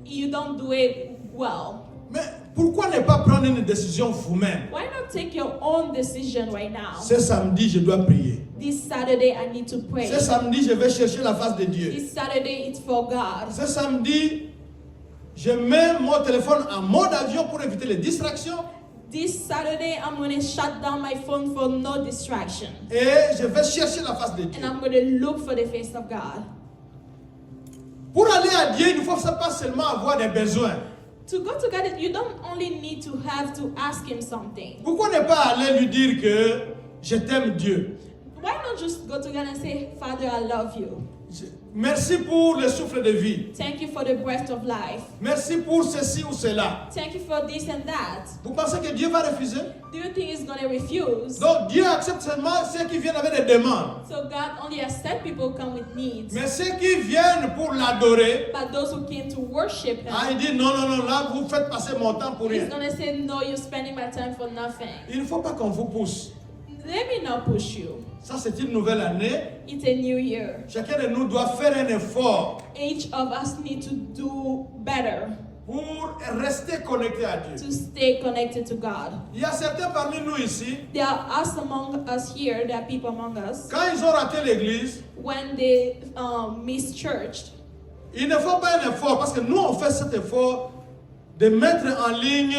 you don't do it well. Mais pourquoi ne pas prendre une décision vous-même? Why not take your own decision right now? Ce samedi, je dois prier. This Saturday I need to pray. Ce samedi, je vais chercher la face de Dieu. This Saturday it's for God. Ce samedi, je mets mon téléphone en mode avion pour éviter les distractions. This Saturday I'm going to shut down my phone for no distraction. Et je vais chercher la face de Dieu. And I'm going to look for the face of God. Pour aller à Dieu, il ne faut pas seulement avoir des besoins. To go to God, you don't only need to have to ask Him something. Pourquoi ne pas aller lui dire que je t'aime Dieu? Why not just go to God and say, Father, I love you. Merci pour le souffle de vie. Thank you for the breath of life. Merci pour ceci ou cela. Thank you for this and that. Vous pensez que Dieu va refuser? Do you think He's going to refuse? Donc Dieu accepte seulement ceux qui viennent avec des demandes. So God only accepts people who come with needs. Mais ceux qui viennent pour l'adorer, But those who came to worship Him, il dit non, non, non, là vous faites passer mon temps pour He's rien. going to say, no, you're spending my time for nothing. Il ne faut pas qu'on vous pousse. Let me not push you. Ça c'est une nouvelle année. It's a new year. Chacun de nous doit faire un effort Each of us need to do better pour rester connecté à Dieu. to stay connected to God. Il y a certains parmi nous ici, There are us among us here, there are people among us, quand ils ont raté l'église, when they miss church, il ne faut pas un effort parce que nous on fait cet effort de mettre en ligne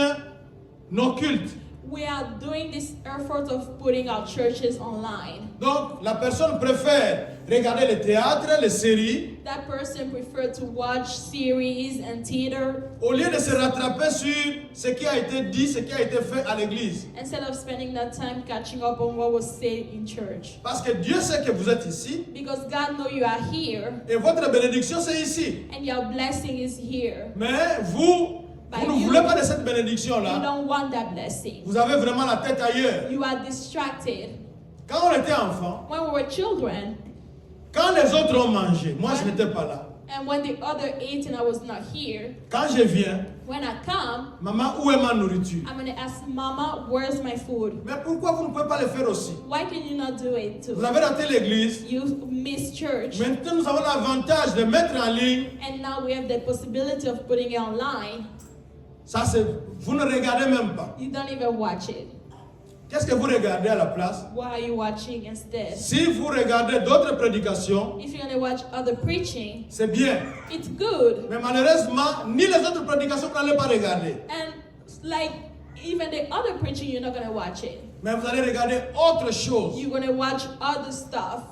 nos cultes. we are doing this effort of putting our churches online. Donc la personne préfère regarder le théâtre, les séries, That person preferred to watch series and theater au lieu de se rattraper sur ce qui a été dit, ce qui a été fait à l'église. instead of spending that time catching up on what was said in church. Parce que Dieu sait que vous êtes ici Because God knows you are here et votre bénédiction c'est ici. and your blessing is here. Mais vous ne voulez pas de cette You bénédiction-là. don't want that blessing. Vous avez vraiment la tête ailleurs. You are distracted. Quand on était enfant, When we were children, quand les autres ont mangé, moi je n'étais pas là. and when the other ate and I was not here, Quand je viens, when I come, maman, où est ma nourriture? I'm going to ask Mama, where's my food? Mais pourquoi vous ne pouvez pas le faire aussi? Why can you not do it Vous too? avez raté l'église. You miss church, Maintenant, nous avons l'avantage de mettre en ligne. and now we have the possibility of putting it online. Ça, c'est, vous ne regardez même pas. You don't even watch it. Qu'est-ce que vous regardez à la place? What are you watching instead? Si vous regardez d'autres prédications, If you're going to watch other preaching, c'est bien. it's good. Mais malheureusement, ni les autres prédications, vous n'allez pas regarder. And like even the other preaching, you're not going to watch it. Mais vous allez regarder autre chose. You're going to watch other stuff.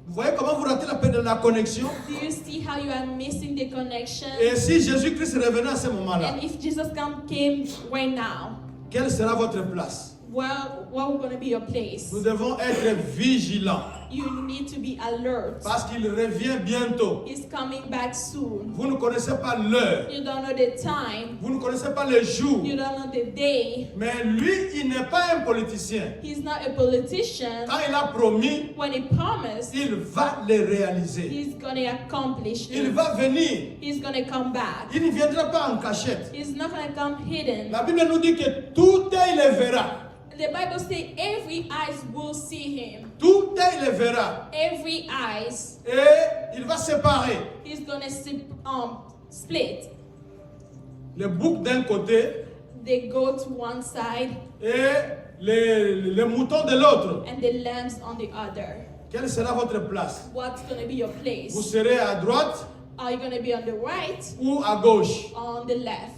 Vous voyez comment vous ratez la connexion? Do you see how you are missing the connection? Et si Jésus-Christ revenait à ce moment-là, And if Jesus came right now, quelle sera votre place? well, what will going to be your place? Nous devons être vigilants You need to be alert. parce qu'il revient bientôt. He's coming back soon. Vous ne connaissez pas l'heure, You don't know the time. vous ne connaissez pas le jour, You don't know the day. mais lui, il n'est pas un politicien. He's not a politician. Quand il a promis, When he promised, il va le réaliser. he's going to accomplish Il it. va venir. He's going to come back. Il ne viendra pas en cachette. He's not going to come hidden. La Bible nous dit que tout œil le verra. The Bible says every eyes will see him. Tout œil le verra. Every eyes. Et il va séparer He's going to split. le bouc d'un côté They go to one side et les moutons de l'autre. and the lambs on the other. Quelle sera votre place? What's going to be your Vous place? serez à droite Are you going to be on the right ou à gauche? or on the left?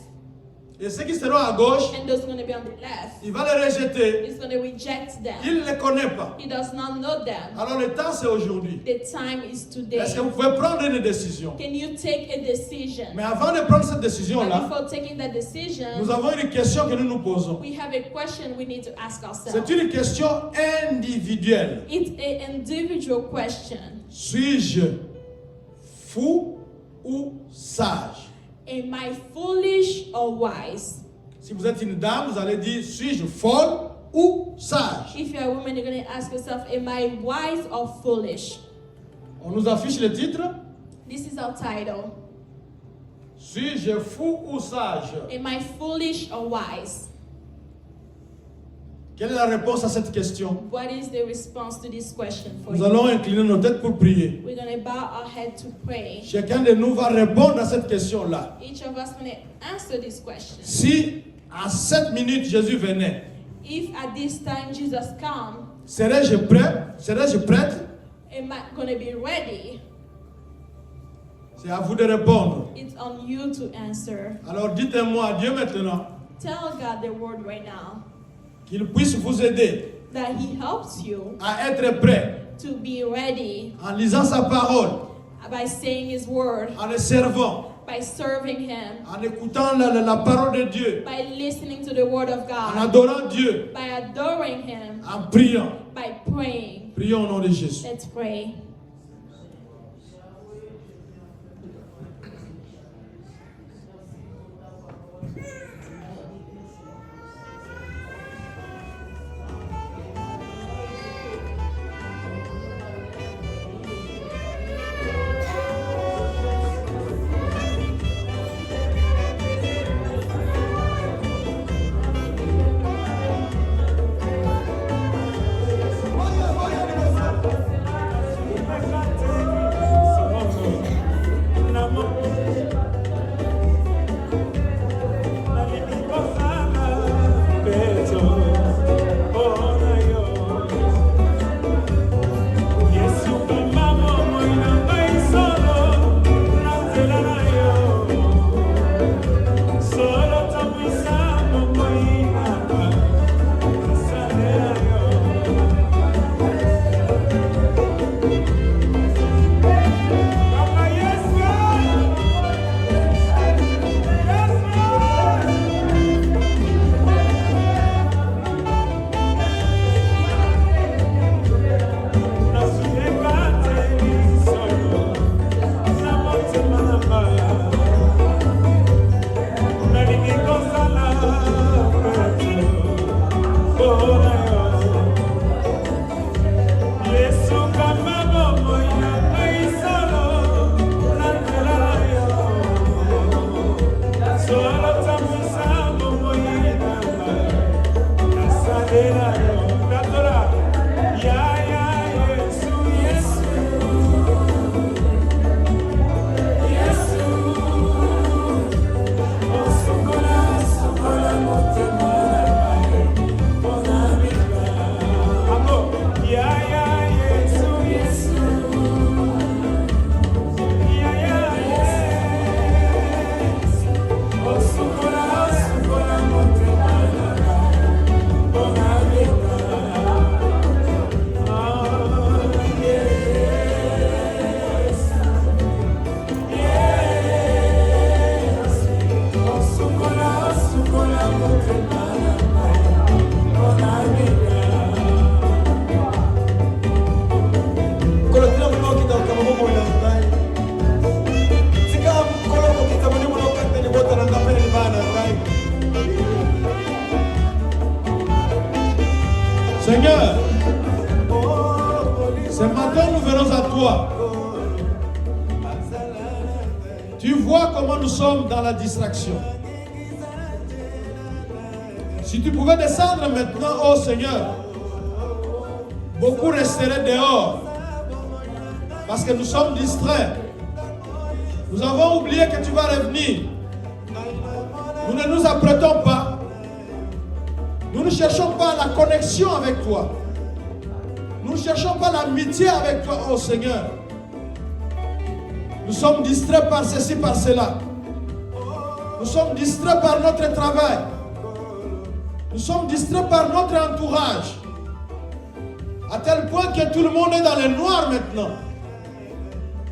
Et ceux qui seront à gauche, and those who are going to be on the left. il va les rejeter. He's going to reject them. Il ne les connaît pas. He does not know them. Alors le temps c'est aujourd'hui. The time is today. Est-ce que vous pouvez prendre une décision? Can you take a decision? Mais avant de prendre cette But décision-là, before taking that decision, nous avons une question que nous nous posons. we have a question we need to ask ourselves. C'est une question individuelle. It's an individual question. Suis-je fou ou sage? Am I foolish or wise? Si vous êtes une dame, vous allez dire, suis-je folle ou sage? If you're a woman, you're going to ask yourself, am I wise or foolish? On nous affiche le titre. This is our title. Suis-je fou ou sage? Am I foolish or wise? Quelle est la réponse à cette question? What is the response to this question for Nous you? allons incliner nos têtes pour prier. We're going to bow our head to pray. Chacun de nous va répondre à cette question-là. Each of us going to answer this question. Si à 7 minutes Jésus venait, If at this time Jesus come, serais-je prêt? Serais-je prête? am I going to be ready? C'est à vous de répondre. It's on you to answer. Alors dites-moi à Dieu maintenant Tell God the word right now qu'il puisse vous aider that He helps you à être prêt to be ready en lisant sa parole, by saying His word, en le servant, by serving Him, en écoutant la parole de Dieu, by listening to the word of en God, adorant Dieu, by adoring Him, en priant. by praying. Prions au nom de Jésus. Let's pray. Seigneur, ce matin nous venons à toi. Tu vois comment nous sommes dans la distraction. Si tu pouvais descendre maintenant, oh Seigneur, beaucoup resteraient dehors parce que nous sommes distraits. Nous avons oublié que tu vas revenir. Nous ne nous apprêtons pas. Nous ne cherchons pas la connexion avec toi. Nous ne cherchons pas l'amitié avec toi, oh Seigneur. Nous sommes distraits par ceci, par cela. Nous sommes distraits par notre travail. Nous sommes distraits par notre entourage. À tel point que tout le monde est dans le noir maintenant.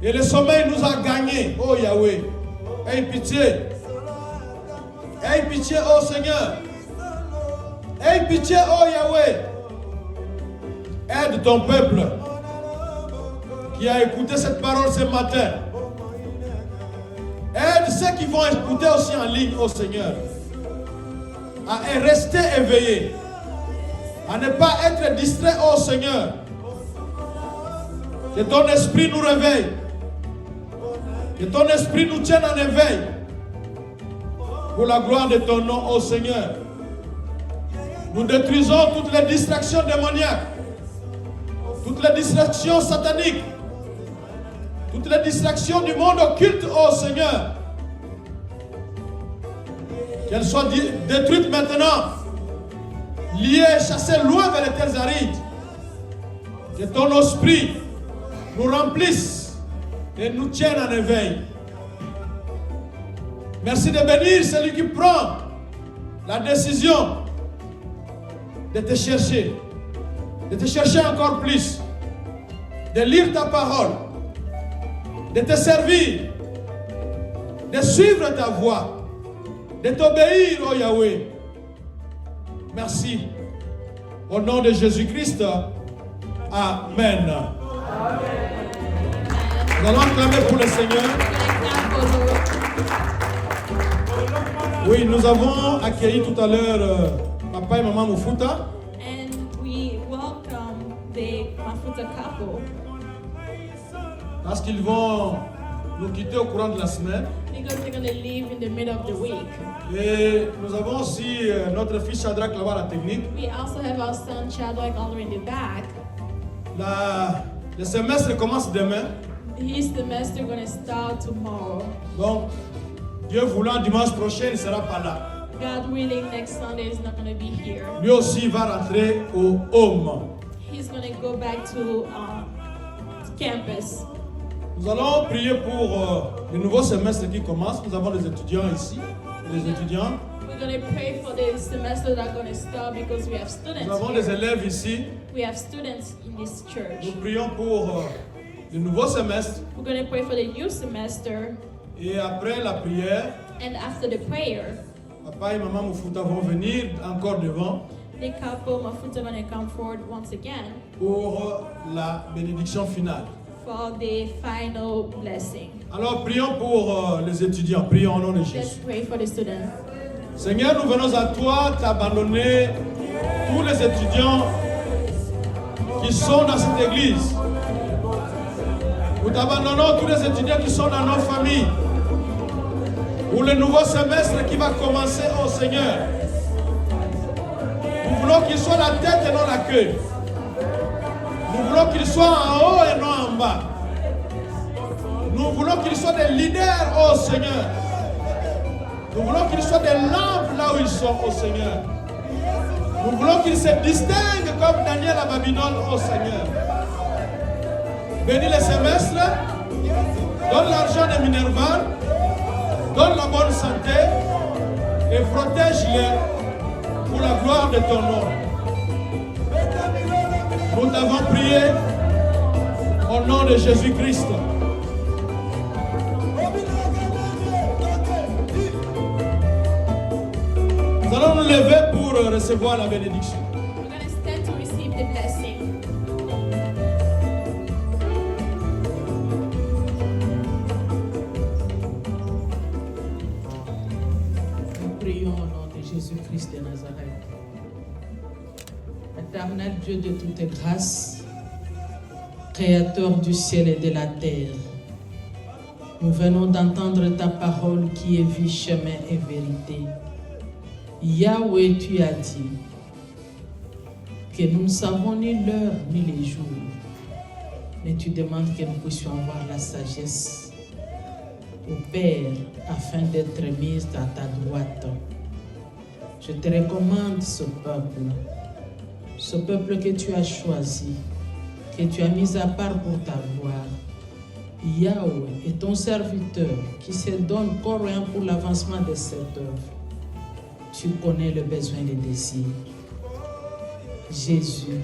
Et le sommeil nous a gagnés. Oh Yahweh. Aie pitié. Aie pitié, oh Seigneur. Aie pitié, oh Yahweh. Aide ton peuple qui a écouté cette parole ce matin. Aide ceux qui vont écouter aussi en ligne, oh Seigneur, à rester éveillés, à ne pas être distrait, oh Seigneur. Que ton esprit nous réveille, que ton esprit nous tienne en éveil pour la gloire de ton nom, oh Seigneur. Nous détruisons toutes les distractions démoniaques, toutes les distractions sataniques, toutes les distractions du monde occulte, oh Seigneur. Qu'elles soient détruites maintenant, liées, chassées loin vers les terres arides. Que ton esprit nous remplisse et nous tienne en éveil. Merci de bénir celui qui prend la décision de te chercher encore plus, de lire ta parole, de te servir, de suivre ta voie, de t'obéir, oh Yahweh. Merci. Au nom de Jésus-Christ. Amen. Nous allons acclamer pour le Seigneur. Oui, nous avons accueilli tout à l'heure Papa et Maman Mufuta. And we welcome the Mafuta couple Parce qu'ils vont nous quitter au courant de la semaine. because they're going to leave in the middle of the week. Et nous avons aussi notre fils Shadrach là-bas à la technique. We also have our son Shadrach all in the back. Le semestre commence demain. His semester going to start tomorrow. Donc, Dieu voulant, dimanche prochain, il ne sera pas là. God willing, next Sunday is not going to be here. Lui aussi va rentrer au home. He's going to go back to campus. Nous allons prier pour le nouveau semestre qui commence. Nous avons des étudiants ici. Des étudiants. We're going to pray for the semester that are going to start because we have Nous students avons here. des élèves ici. We have students in this church. Nous prions pour le nouveau semestre. We're going to pray for the new semester. Et après la prière, And after the prayer, Papa et Maman Mufuta vont venir encore devant the couple Mafuta going to come forward once again pour la bénédiction finale. for the final blessing. Alors prions pour les étudiants. Prions au nom de Let's Jésus. pray for the students. Seigneur, nous venons à toi t'abandonner tous les étudiants qui sont dans cette église. Nous t'abandonnons tous les étudiants qui sont dans nos familles. Pour le nouveau semestre qui va commencer, oh Seigneur. Nous voulons qu'il soit la tête et non la queue. Nous voulons qu'il soit en haut et non en bas. Nous voulons qu'il soit des leaders, oh Seigneur. Nous voulons qu'ils soient des lampes là où ils sont, oh Seigneur. Nous voulons qu'ils se distinguent comme Daniel à Babylone, oh Seigneur. Bénis les semestres, donne l'argent des Minerval, donne la bonne santé et protège-les pour la gloire de ton nom. Nous t'avons prié au nom de Jésus-Christ. Nous allons nous lever pour recevoir la bénédiction. We're going to stand to receive the blessing. Nous prions au nom de Jésus-Christ de Nazareth. Éternel Dieu de toute grâce, Créateur du ciel et de la terre, nous venons d'entendre ta parole qui est vie, chemin et vérité. Yahweh, tu as dit que nous ne savons ni l'heure ni les jours, mais tu demandes que nous puissions avoir la sagesse au Père afin d'être mis à ta droite. Je te recommande ce peuple que tu as choisi, que tu as mis à part pour ta gloire. Yahweh est ton serviteur qui se donne corps et âme pour l'avancement de cette œuvre. Tu connais le besoin et les désirs. Jésus,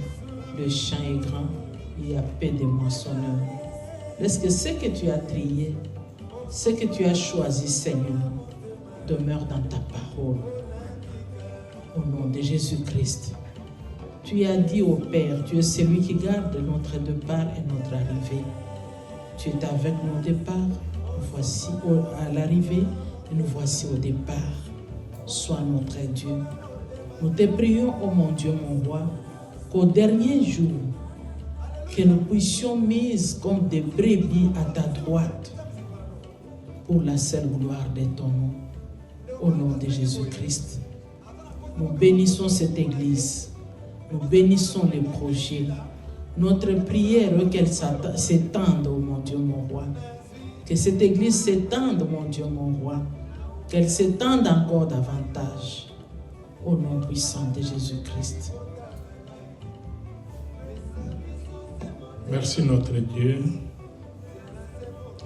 le champ est grand, il y a peu de moissonneurs. Laisse que ce que tu as trié, ce que tu as choisi, Seigneur, demeure dans ta parole. Au nom de Jésus-Christ, tu as dit au Père, tu es celui qui garde notre départ et notre arrivée. Tu es avec nous au départ, nous voici à l'arrivée et nous voici au départ. Sois notre Dieu. Nous te prions, ô mon Dieu, mon roi, qu'au dernier jour, que nous puissions mises comme des brebis à ta droite pour la seule gloire de ton nom. Au nom de Jésus-Christ, nous bénissons cette église, nous bénissons les projets. Notre prière est qu'elle s'étende, oh mon Dieu, mon roi. Que cette église s'étende, mon Dieu, mon roi. Qu'elle s'étende encore davantage. Au nom puissant de Jésus-Christ. Merci notre Dieu.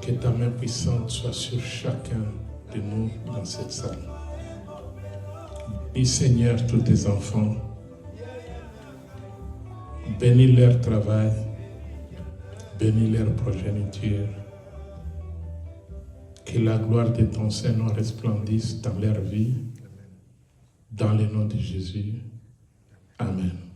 Que ta main puissante soit sur chacun de nous dans cette salle. Bénis Seigneur tous tes enfants. Bénis leur travail. Bénis leur progéniture. Que la gloire de ton Seigneur resplendisse dans leur vie. Dans le nom de Jésus. Amen.